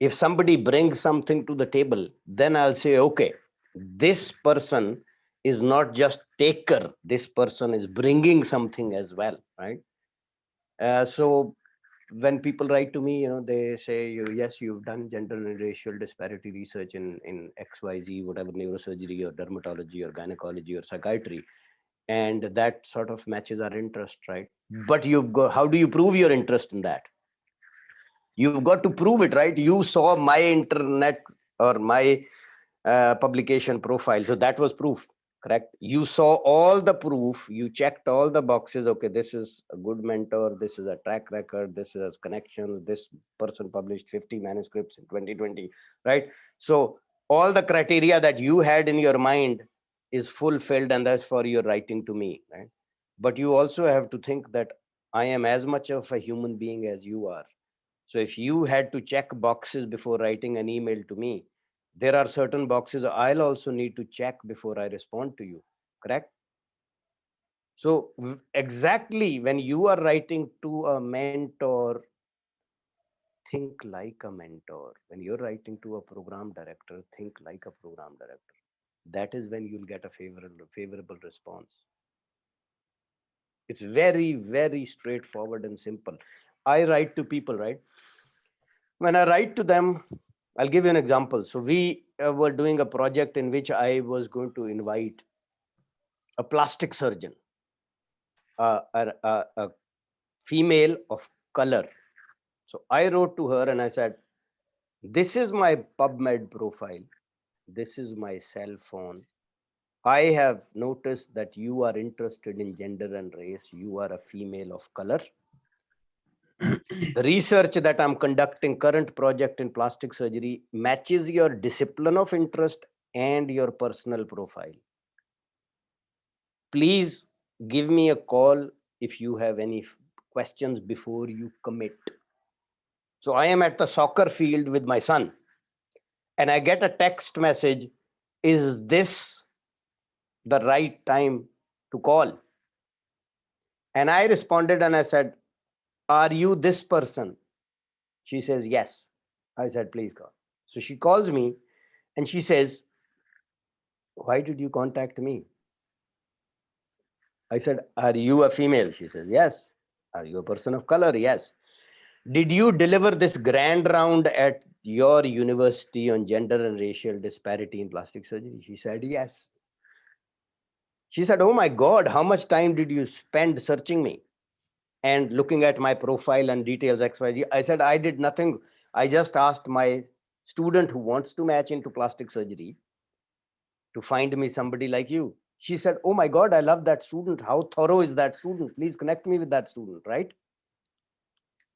if somebody brings something to the table, then I'll say, okay, this person is not just taker, this person is bringing something as well, right? So when people write to me, they say, yes, you've done gender and racial disparity research in XYZ, whatever, neurosurgery or dermatology or gynecology or psychiatry, and that sort of matches our interest, right? But how do you prove your interest in that? You've got to prove it, right? You saw my internet or my publication profile, so that was proof, correct? You saw all the proof, you checked all the boxes. Okay, this is a good mentor, this is a track record, this is connection, this person published 50 manuscripts in 2020, right? So all the criteria that you had in your mind is fulfilled, and that's for your writing to me, right? But you also have to think that I am as much of a human being as you are. So if you had to check boxes before writing an email to me, there are certain boxes I'll also need to check before I respond to you, correct? So exactly when you are writing to a mentor, think like a mentor. When you're writing to a program director, think like a program director. That is when you'll get a favorable response. It's very, very straightforward and simple. I write to people, right? When I write to them, I'll give you an example. So we were doing a project in which I was going to invite a plastic surgeon, a female of color. So I wrote to her and I said, this is my PubMed profile. This is my cell phone. I have noticed that you are interested in gender and race. You are a female of color. The research that I'm conducting, current project in plastic surgery, matches your discipline of interest and your personal profile. Please give me a call if you have any questions before you commit. So I am at the soccer field with my son and I get a text message, is this the right time to call? And I responded and I said, are you this person? She says, yes. I said, please call. So she calls me and she says, why did you contact me? I said, are you a female? She says, yes. Are you a person of color? Yes. Did you deliver this grand round at your university on gender and racial disparity in plastic surgery? She said, yes. She said, oh my God, how much time did you spend searching me and looking at my profile and details XYZ? I said, I did nothing. I just asked my student who wants to match into plastic surgery to find me somebody like you. She said, oh my God, I love that student. How thorough is that student? Please connect me with that student, right?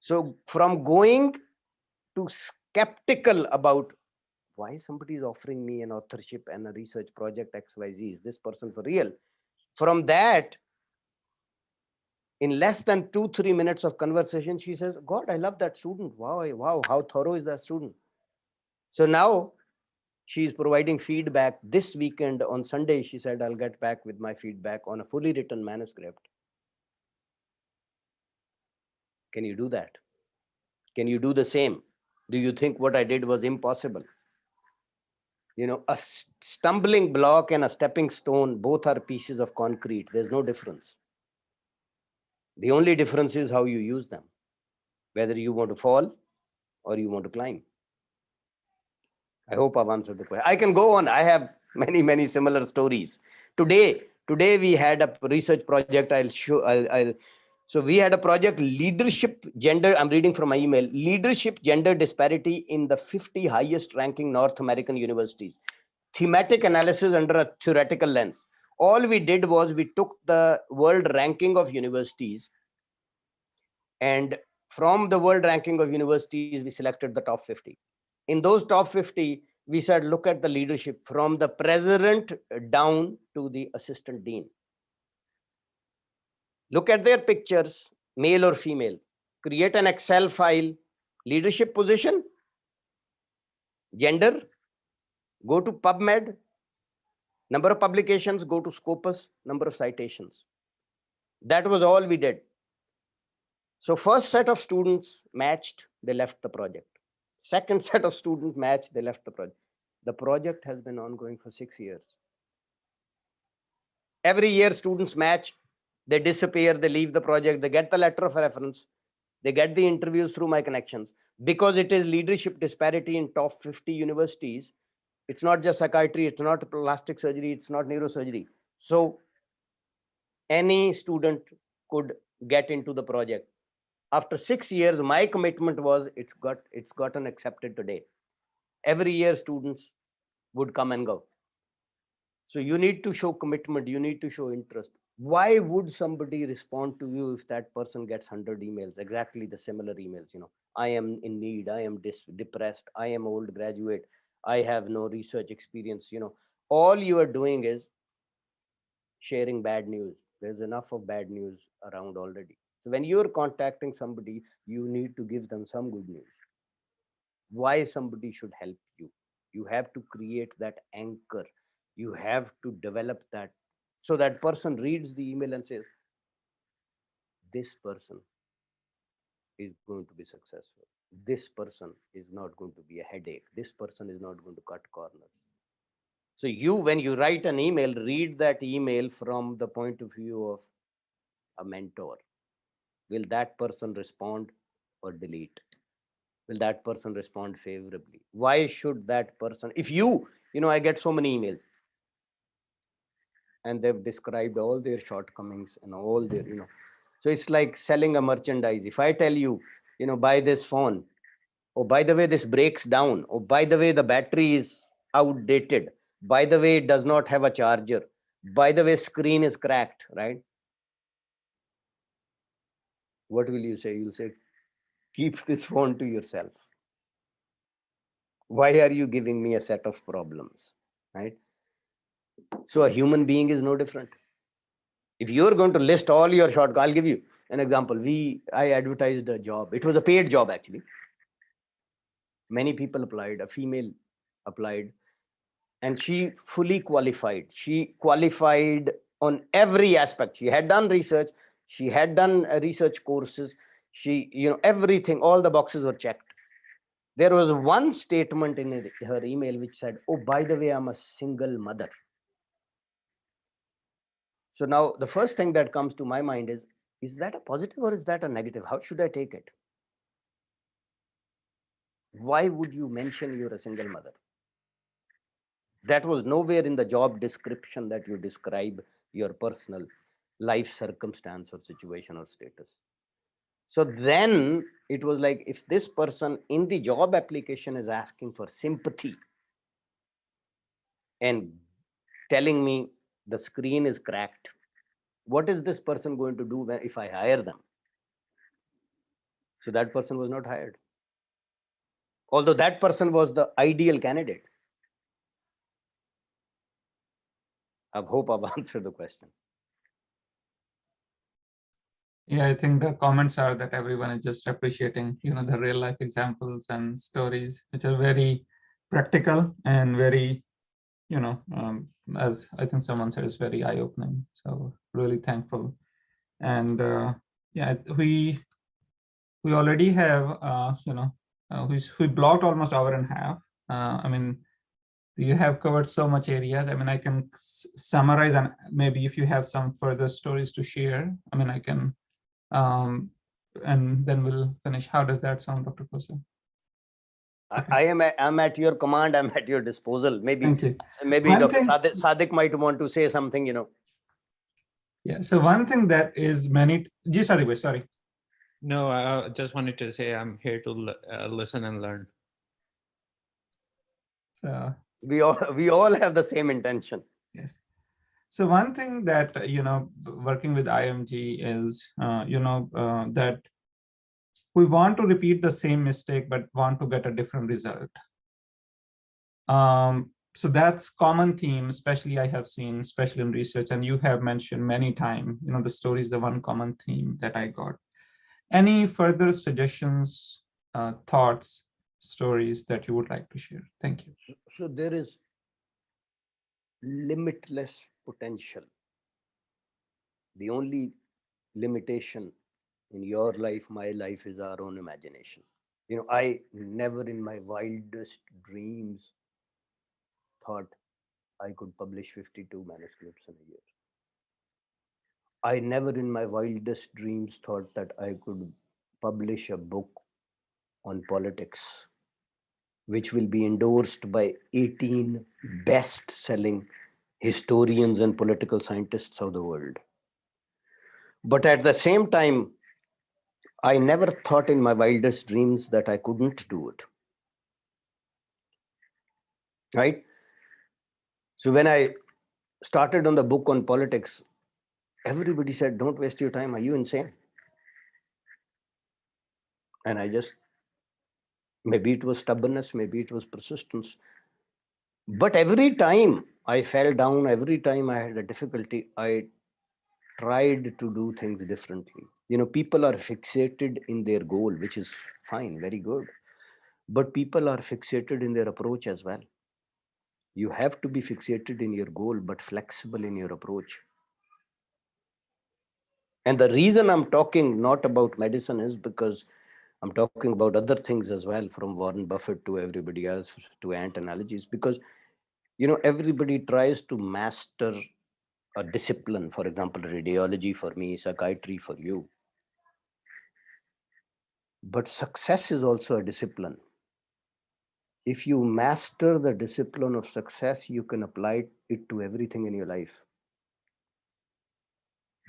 So from going to skeptical about why somebody is offering me an authorship and a research project XYZ, is this person for real? From that, in less than 2-3 minutes of conversation, she says, God, I love that student. Wow, how thorough is that student? So now she is providing feedback. This weekend on Sunday, she said, I'll get back with my feedback on a fully written manuscript. Can you do that? Can you do the same? Do you think what I did was impossible? A stumbling block and a stepping stone, both are pieces of concrete. There's no difference. The only difference is how you use them, whether you want to fall or you want to climb. I hope I've answered the question. I can go on. I have many similar stories. Today we had a research project. So we had a project, leadership gender. I'm reading from my email. Leadership gender disparity in the 50 highest ranking North American universities. Thematic analysis under a theoretical lens. All we did was we took the world ranking of universities, and from the world ranking of universities, we selected the top 50. In those top 50, We said, look at the leadership from the president down to the assistant dean. Look at their pictures, male or female. Create an Excel file, leadership position, gender, go to PubMed, number of publications, go to Scopus, number of citations. That was all we did. So first set of students matched, they left the project. Second set of students matched, they left the project. The project has been ongoing for 6 years. Every year students match, they disappear, they leave the project, they get the letter of reference, they get the interviews through my connections. Because it is leadership disparity in top 50 universities, it's not just psychiatry, it's not plastic surgery, it's not neurosurgery. So any student could get into the project. After 6 years, my commitment was it's gotten accepted today. Every year students would come and go. So you need to show commitment, you need to show interest. Why would somebody respond to you if that person gets 100 emails, exactly the similar emails? You know, I am in need, I am depressed, I am old graduate, I have no research experience. You know, all you are doing is sharing bad news. There's enough of bad news around already. So when you're contacting somebody, you need to give them some good news. Why somebody should help you. You have to create that anchor. You have to develop that. So that person reads the email and says, this person is going to be successful. This person is not going to be a headache. This person is not going to cut corners. So you, when you write an email, read that email from the point of view of a mentor. Will that person respond or delete? Will that person respond favorably? Why should that person, if you know, I get so many emails and they've described all their shortcomings and all their, you know, so it's like selling a merchandise. If I tell you, you know, buy this phone, oh, by the way, this breaks down, oh, by the way, the battery is outdated, by the way, it does not have a charger, by the way, screen is cracked, right? What will you say? You'll say, keep this phone to yourself. Why are you giving me a set of problems, right? So a human being is no different. If you're going to list all your shortcuts, I'll give you an example. I advertised a job. It was a paid job, actually. Many people applied. A female applied, and she fully qualified. She qualified on every aspect. She had done research. She had done research courses. She, you know, everything, all the boxes were checked. There was one statement in her email which said, oh, by the way, I'm a single mother. So now the first thing that comes to my mind is that a positive or is that a negative? How should I take it? Why would you mention you're a single mother? That was nowhere in the job description that you describe your personal life circumstance or situation or status. So then it was like, if this person in the job application is asking for sympathy and telling me the screen is cracked, what is this person going to do if I hire them? So that person was not hired. Although that person was the ideal candidate. I hope I've answered the question. Yeah, I think the comments are that everyone is just appreciating, you know, the real life examples and stories, which are very practical and very, you know, as I think someone said, is very eye-opening. So really thankful. And yeah, we already have, you know, we blocked almost hour and a half. I mean, you have covered so much areas. I mean, I can summarize, and maybe if you have some further stories to share, I mean, I can, and then we'll finish. How does that sound, Dr. Kosa? I'm at your command. I'm at your disposal. Maybe One Dr. thing- Sadiq might want to say something, you know. Yeah. So one thing that is Ji Sadiq, sorry. No, I just wanted to say I'm here to listen and learn. So We all have the same intention. yes. So one thing that, you know, working with IMG is, you know, that we want to repeat the same mistake, but want to get a different result. So that's common theme, especially I have seen, especially in research, and you have mentioned many times, the story is the one common theme that I got. Any further suggestions, thoughts, stories that you would like to share? Thank you. So there is limitless potential. The only limitation in your life, my life, is our own imagination. I never in my wildest dreams thought I could publish 52 manuscripts in a year. I never in my wildest dreams thought that I could publish a book on politics, which will be endorsed by 18 best-selling historians and political scientists of the world. But at the same time, I never thought in my wildest dreams that I couldn't do it. Right? So when I started on the book on politics, everybody said, don't waste your time. Are you insane? And I just, maybe it was stubbornness, maybe it was persistence. But every time I fell down, every time I had a difficulty, I tried to do things differently. People are fixated in their goal, which is fine, very good. But people are fixated in their approach as well. You have to be fixated in your goal, but flexible in your approach. And the reason I'm talking not about medicine is because I'm talking about other things as well, from Warren Buffett to everybody else, to ant analogies, because everybody tries to master a discipline. For example, radiology for me, psychiatry for you. But success is also a discipline. If you master the discipline of success, you can apply it to everything in your life.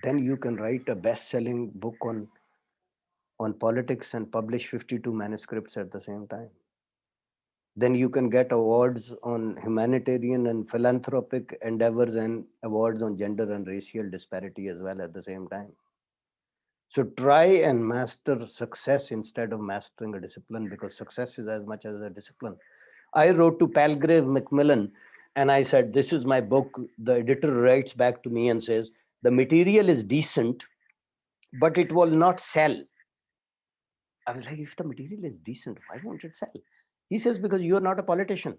Then you can write a best-selling book on politics and publish 52 manuscripts at the same time. Then you can get awards on humanitarian and philanthropic endeavors and awards on gender and racial disparity as well at the same time. So try and master success instead of mastering a discipline, because success is as much as a discipline. I wrote to Palgrave Macmillan and I said, this is my book. The editor writes back to me and says, the material is decent, but it will not sell. I was like, if the material is decent, why won't it sell? He says, because you are not a politician.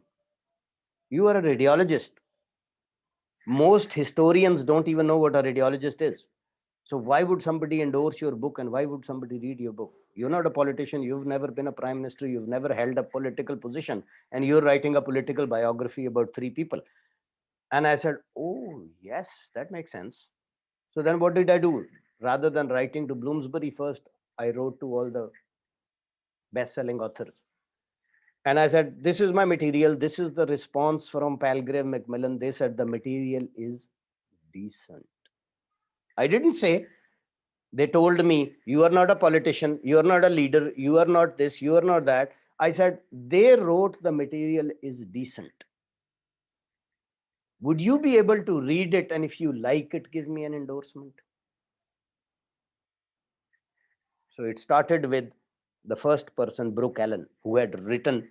You are a radiologist. Most historians don't even know what a radiologist is. So why would somebody endorse your book and why would somebody read your book? You're not a politician. You've never been a prime minister. You've never held a political position. And you're writing a political biography about 3 people. And I said, oh, yes, that makes sense. So then what did I do? Rather than writing to Bloomsbury first, I wrote to all the best-selling authors. And I said, this is my material. This is the response from Palgrave Macmillan. They said the material is decent. I didn't say, they told me, you are not a politician, you are not a leader, you are not this, you are not that. I said, they wrote the material is decent. Would you be able to read it? And if you like it, give me an endorsement. So it started with the first person, Brooke Allen, who had written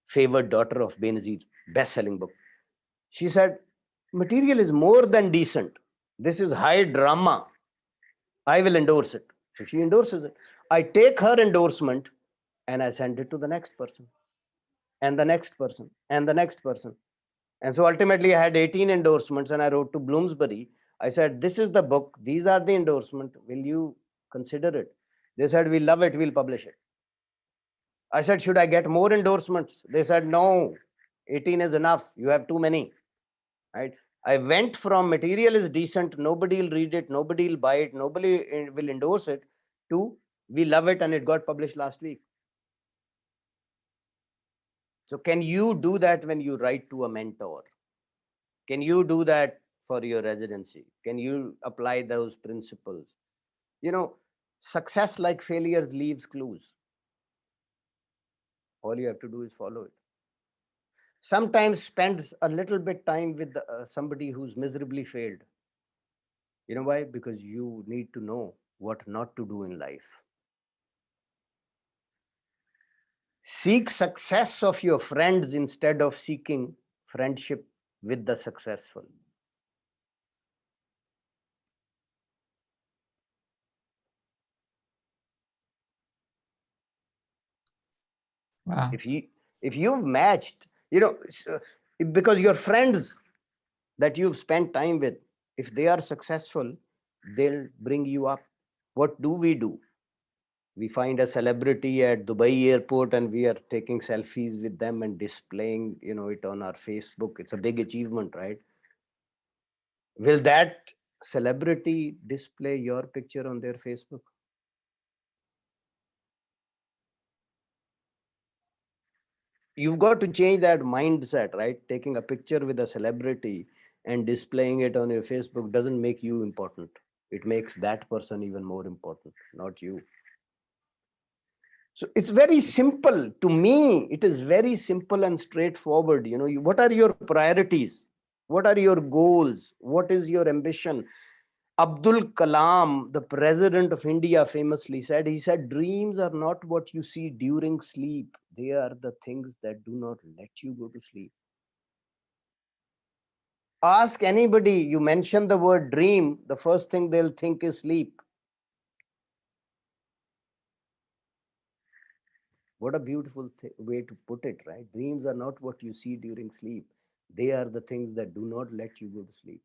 Favored Daughter of Benazir, best-selling book. She said, material is more than decent. This is high drama. I will endorse it. So she endorses it. I take her endorsement and I send it to the next person and the next person and the next person. And so ultimately I had 18 endorsements and I wrote to Bloomsbury. I said, this is the book. These are the endorsement. Will you consider it? They said, we love it. We'll publish it. I said, should I get more endorsements? They said, no, 18 is enough. You have too many. Right? I went from material is decent, nobody will read it, nobody will buy it, nobody will endorse it, to we love it and it got published last week. So can you do that when you write to a mentor? Can you do that for your residency? Can you apply those principles? Success, like failures, leaves clues. All you have to do is follow it. Sometimes spend a little bit time with somebody who's miserably failed. You know why? Because you need to know what not to do in life. Seek success of your friends instead of seeking friendship with the successful. Wow. If you've matched, because your friends that you've spent time with, if they are successful, they'll bring you up. What do? We find a celebrity at Dubai airport and we are taking selfies with them and displaying, it on our Facebook. It's a big achievement, right? Will that celebrity display your picture on their Facebook? You've got to change that mindset, right? Taking a picture with a celebrity and displaying it on your Facebook doesn't make you important. It makes that person even more important, not you. So it's very simple. To me, it is very simple and straightforward. What are your priorities? What are your goals? What is your ambition? Abdul Kalam, the president of India, famously said, he said, dreams are not what you see during sleep. They are the things that do not let you go to sleep. Ask anybody, you mention the word dream, the first thing they'll think is sleep. What a beautiful way to put it, right? Dreams are not what you see during sleep. They are the things that do not let you go to sleep.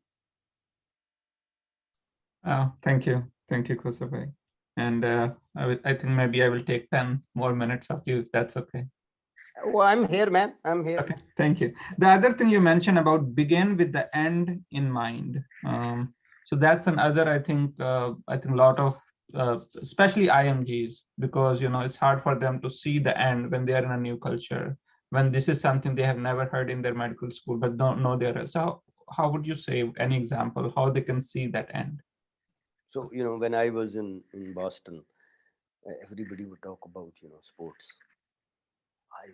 Thank you. Thank you, Kaustubh. And I think maybe I will take 10 more minutes of you, if that's okay. Oh, I'm here, man. I'm here. Okay, thank you. The other thing you mentioned about begin with the end in mind. So that's another, I think a lot of, especially IMGs, because, it's hard for them to see the end when they are in a new culture, when this is something they have never heard in their medical school, but don't know there. So how would you say, any example, how they can see that end? So, when I was in Boston, everybody would talk about, sports. I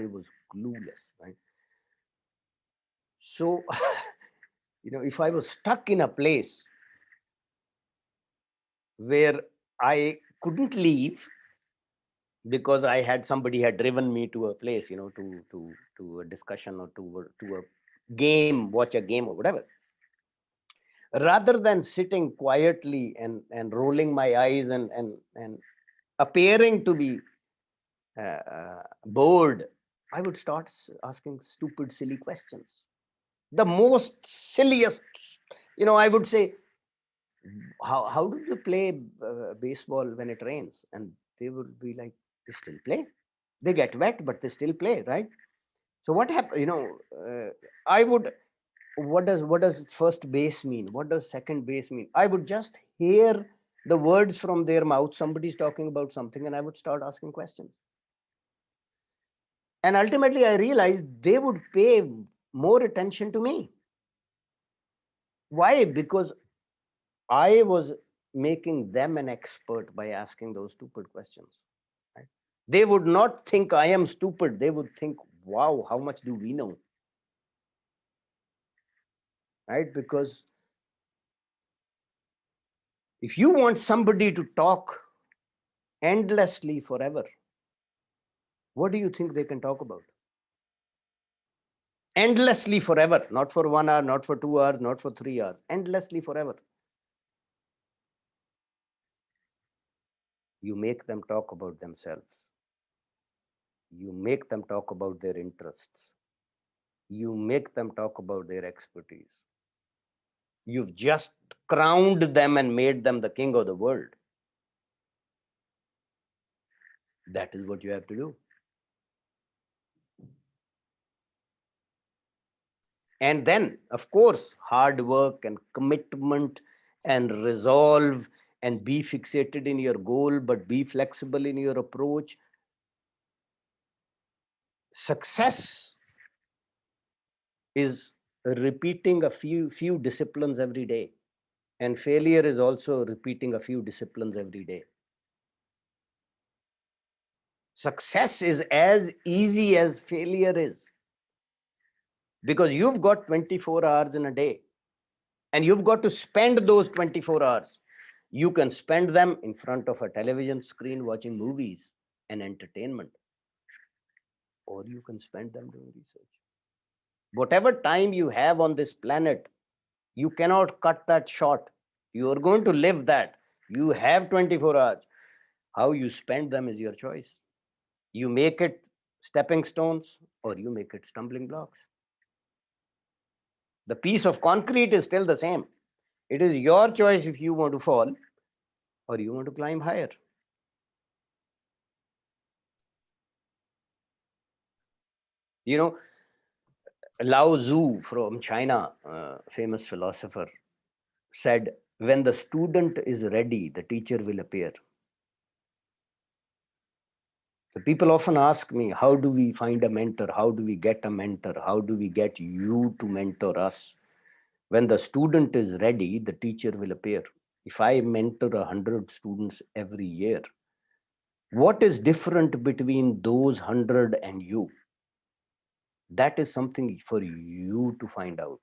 was clueless, right? So, if I was stuck in a place where I couldn't leave because somebody had driven me to a place, to a discussion or to a game, watch a game or whatever, rather than sitting quietly and rolling my eyes and appearing to be bored, I would start asking stupid, silly questions. The most silliest, I would say, how do you play baseball when it rains? And they would be like, they still play. They get wet, but they still play, right? So what happened? I would. What does first base mean? What does second base mean? I would just hear the words from their mouth. Somebody's talking about something, and I would start asking questions. And ultimately, I realized they would pay more attention to me. Why? Because I was making them an expert by asking those stupid questions. Right? They would not think I am stupid. They would think, wow, how much do we know? Right? Because if you want somebody to talk endlessly forever, what do you think they can talk about? Endlessly forever, not for 1 hour, not for 2 hours, not for 3 hours, endlessly forever. You make them talk about themselves. You make them talk about their interests. You make them talk about their expertise. You've just crowned them and made them the king of the world. That is what you have to do. And then, of course, hard work and commitment and resolve, and be fixated in your goal, but be flexible in your approach. Success is repeating a few disciplines every day. And failure is also repeating a few disciplines every day. Success is as easy as failure is. Because you've got 24 hours in a day. And you've got to spend those 24 hours. You can spend them in front of a television screen watching movies and entertainment, or you can spend them doing research. Whatever time you have on this planet, you cannot cut that short. You are going to live that. You have 24 hours. How you spend them is your choice. You make it stepping stones or you make it stumbling blocks. The piece of concrete is still the same. It is your choice if you want to fall or you want to climb higher. You know, Lao Tzu from China, famous philosopher, said, when the student is ready, the teacher will appear. So people often ask me, how do we find a mentor? How do we get a mentor? How do we get you to mentor us? When the student is ready, the teacher will appear. If I mentor 100 students every year, what is different between those 100 and you? That is something for you to find out.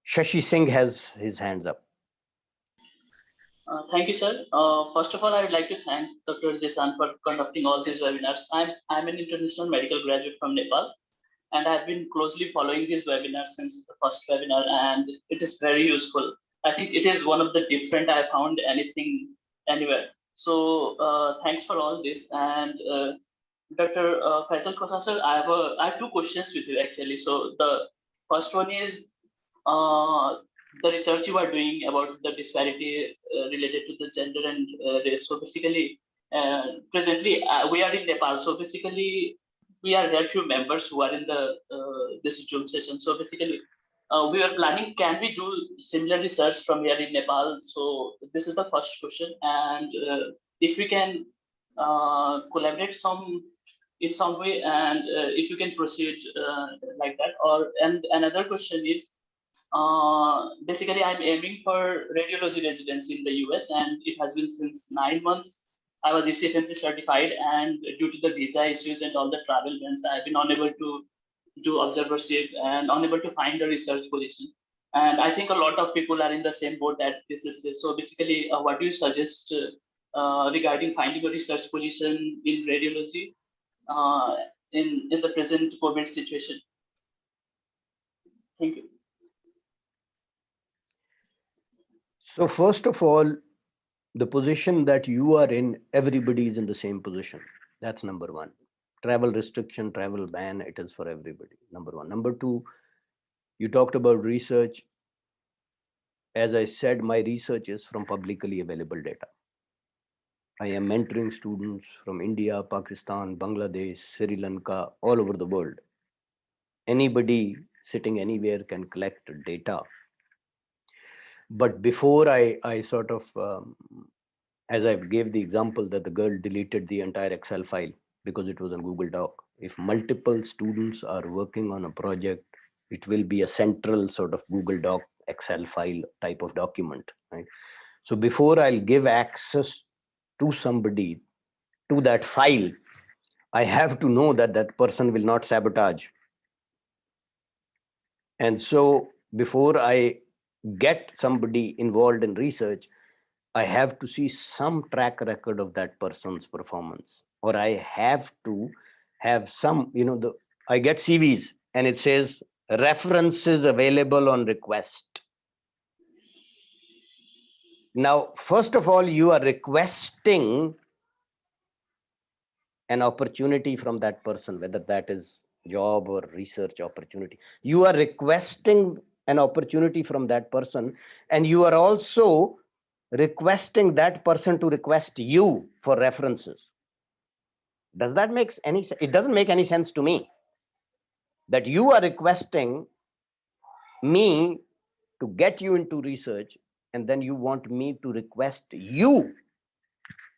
Shashi Singh has his hands up. Thank you, sir. First of all, I would like to thank Dr. Jisan for conducting all these webinars. I'm an international medical graduate from Nepal, and I've been closely following these webinars since the first webinar, and it is very useful. I think it is one of the different I found anything anywhere. So thanks for all this. And Dr. Faisal Khosa, sir, I have two questions with you actually. So the first one is the research you are doing about the disparity related to the gender and race. So basically, presently we are in Nepal. So basically, we are very few members who are in the this Zoom session. So basically, we are planning, can we do similar research from here in Nepal? So this is the first question. And if we can collaborate in some way, and if you can proceed like that. And another question is, basically I'm aiming for radiology residency in the US, and it has been since 9 months. I was ECFMC certified, and due to the visa issues and all the travel bans, I've been unable to do observership and unable to find a research position. And I think a lot of people are in the same boat at this stage. So basically, what do you suggest regarding finding a research position in radiology in the present COVID situation? Thank you. So first of all, the position that you are in, everybody is in the same position. That's number one. Travel restriction, travel ban, it is for everybody, number one. Number two, you talked about research. As I said, my research is from publicly available data. I am mentoring students from India, Pakistan, Bangladesh, Sri Lanka, all over the world. Anybody sitting anywhere can collect data. But before I sort of, as I gave the example that the girl deleted the entire Excel file because it was on Google Doc. If multiple students are working on a project, it will be a central sort of Google Doc Excel file type of document, right? So before I'll give access to somebody to that file, I have to know that that person will not sabotage. And so before I get somebody involved in research, I have to see some track record of that person's performance, or I have to have some, I get CVs and it says references available on request. Now, first of all, you are requesting an opportunity from that person, whether that is job or research opportunity. You are requesting an opportunity from that person, and you are also requesting that person to request you for references. Does that make any sense? It doesn't make any sense to me that you are requesting me to get you into research, and then you want me to request you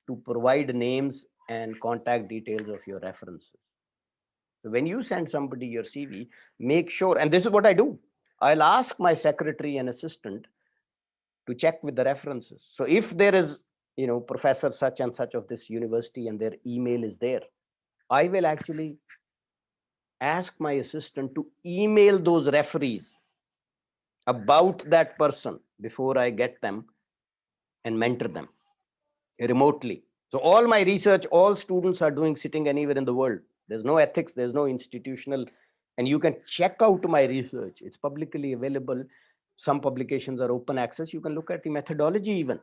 to provide names and contact details of your references. So when you send somebody your CV, make sure, and this is what I do, I'll ask my secretary and assistant to check with the references. So if there is, professor such and such of this university and their email is there, I will actually ask my assistant to email those referees about that person before I get them and mentor them remotely. So all my research, all students are doing sitting anywhere in the world. There's no ethics, there's no institutional, and you can check out my research. It's publicly available. Some publications are open access. You can look at the methodology even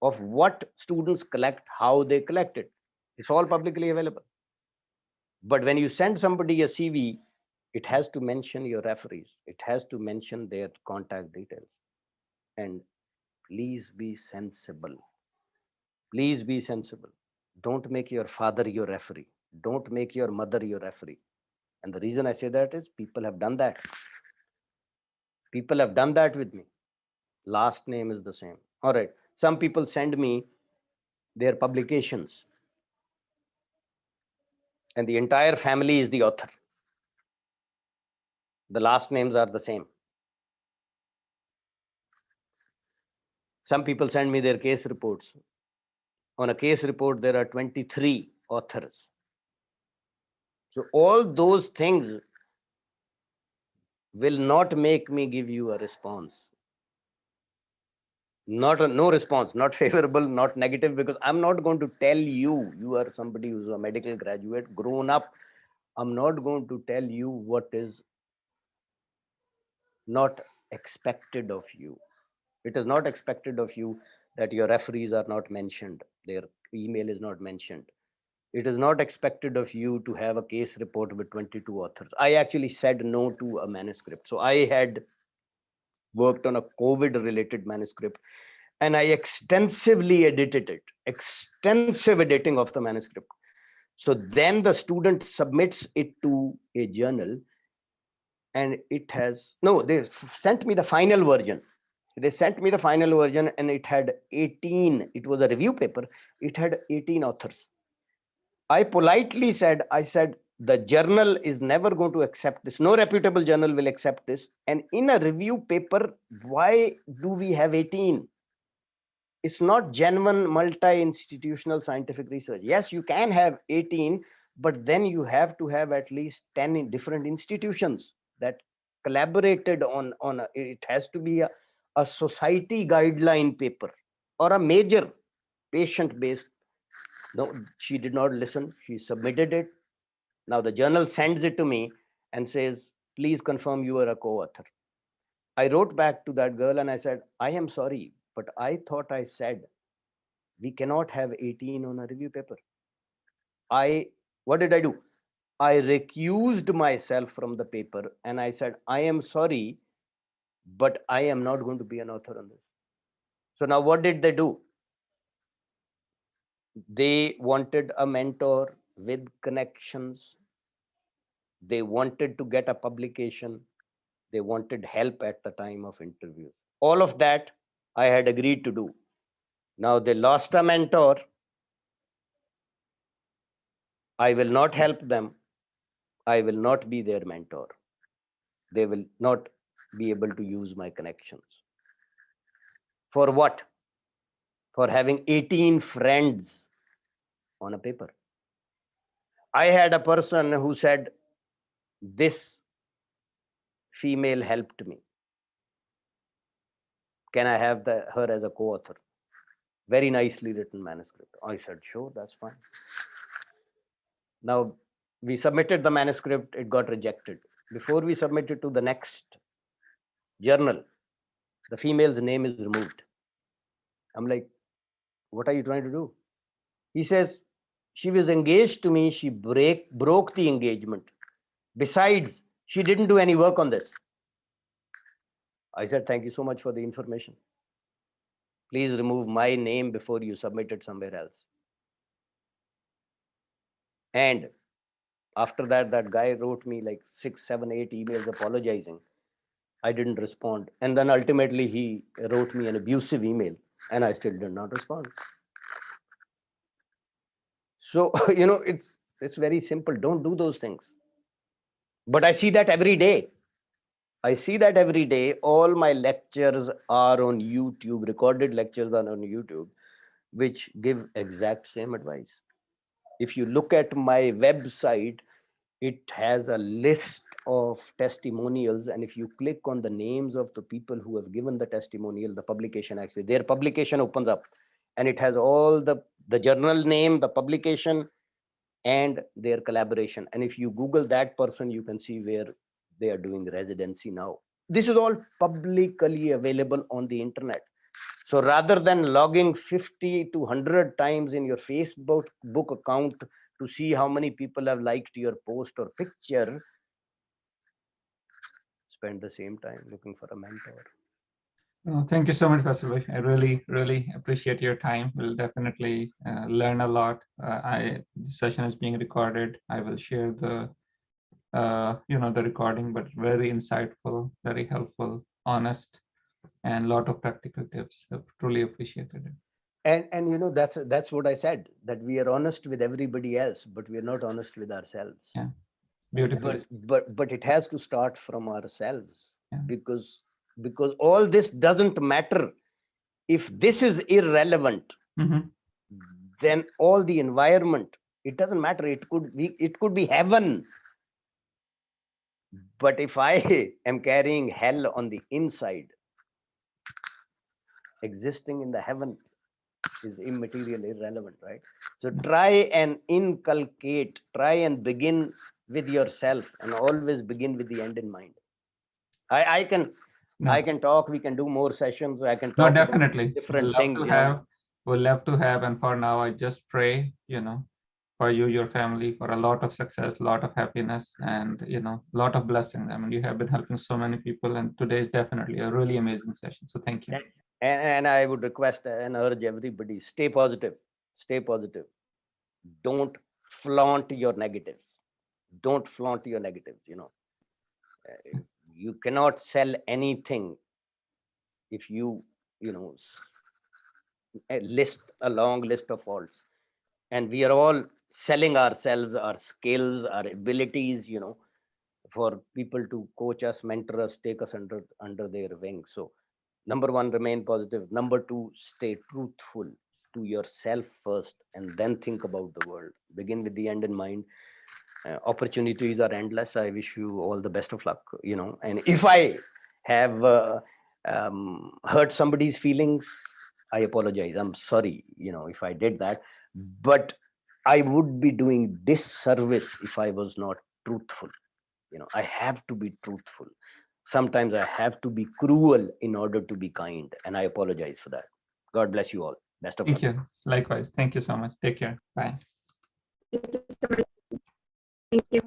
of what students collect, how they collect it. It's all publicly available. But when you send somebody a CV, it has to mention your referees. It has to mention their contact details. And please be sensible. Please be sensible. Don't make your father your referee. Don't make your mother your referee. And the reason I say that is people have done that. People have done that with me. Last name is the same. All right. Some people send me their publications, and the entire family is the author. The last names are the same. Some people send me their case reports. On a case report, there are 23 authors. So all those things will not make me give you a response. No response, not favorable, not negative, because I'm not going to tell you, you are somebody who's a medical graduate, grown up. I'm not going to tell you what is not expected of you. It is not expected of you that your referees are not mentioned, their email is not mentioned. It is not expected of you to have a case report with 22 authors. I actually said no to a manuscript. So I had worked on a COVID related manuscript, and I extensively edited it, extensive editing of the manuscript. So then the student submits it to a journal, and it has, no, they sent me the final version. They sent me the final version, and it had 18, it was a review paper, it had 18 authors. I politely said, the journal is never going to accept this. No reputable journal will accept this. And in a review paper, why do we have 18? It's not genuine multi-institutional scientific research. Yes, you can have 18, but then you have to have at least 10 different institutions that collaborated on it has to be a society guideline paper or a major patient-based. No, she did not listen. She submitted it. Now the journal sends it to me and says, please confirm you are a co-author. I wrote back to that girl and I said, I am sorry, but I thought I said we cannot have 18 on a review paper. What did I do? I recused myself from the paper and I said, I am sorry, but I am not going to be an author on this. So now what did they do? They wanted a mentor with connections. They wanted to get a publication. They wanted help at the time of interview. All of that I had agreed to do. Now they lost a mentor. I will not help them. I will not be their mentor. They will not be able to use my connections. For what? For having 18 friends on a paper. I had a person who said, this female helped me. Can I have her as a co-author? Very nicely written manuscript. I said, sure, that's fine. Now, we submitted the manuscript, it got rejected. Before we submitted to the next journal, the female's name is removed. I'm like, what are you trying to do? He says, she was engaged to me, she broke the engagement. Besides, she didn't do any work on this. I said, thank you so much for the information. Please remove my name before you submit it somewhere else. And after that, that guy wrote me like 6, 7, 8 emails apologizing. I didn't respond. And then ultimately he wrote me an abusive email and I still did not respond. So, it's very simple. Don't do those things. But I see that every day. I see that every day. All my lectures are on YouTube, recorded lectures are on YouTube, which give exact same advice. If you look at my website, it has a list of testimonials, and if you click on the names of the people who have given the testimonial, the publication, actually their publication opens up and it has all the journal name, the publication, and their collaboration. And if you Google that person, you can see where they are doing residency now. This is all publicly available on the internet. So rather than logging 50 to 100 times in your Facebook account to see how many people have liked your post or picture, spend the same time looking for a mentor. Thank you so much, Faisal bhai. I really, really appreciate your time. We'll definitely learn a lot. This session is being recorded. I will share the, the recording, but very insightful, very helpful, honest, and a lot of practical tips. I've truly appreciated it. And that's what I said, that we are honest with everybody else, but we are not honest with ourselves. Yeah, beautiful. But it has to start from ourselves. Yeah. Because all this doesn't matter. If this is irrelevant, then all the environment, it doesn't matter. It could be heaven. But if I am carrying hell on the inside, existing in the heaven is immaterial, irrelevant, right? So try and inculcate, try and begin with yourself, and always begin with the end in mind. I can talk, we can do more sessions. I can talk definitely different things. We'll love to have, and for now, I just pray, for you, your family, for a lot of success, a lot of happiness, and, a lot of blessings. I mean, you have been helping so many people, and today is definitely a really amazing session. So thank you. And I would request and urge everybody, stay positive, stay positive. Don't flaunt your negatives. Don't flaunt your negatives, You cannot sell anything if you list a long list of faults. And we are all selling ourselves, our skills, our abilities, for people to coach us, mentor us, take us under their wing. So number one, remain positive. Number two, stay truthful to yourself first, and then think about the world. Begin with the end in mind. Opportunities are endless. I wish you all the best of luck, and if I have hurt somebody's feelings, I apologize. I'm sorry, if I did that, but I would be doing disservice if I was not truthful. I have to be truthful. Sometimes I have to be cruel in order to be kind, and I apologize for that. God bless you all. Best of luck. Thank you. Likewise. Thank you so much. Take care. Bye. Thank you.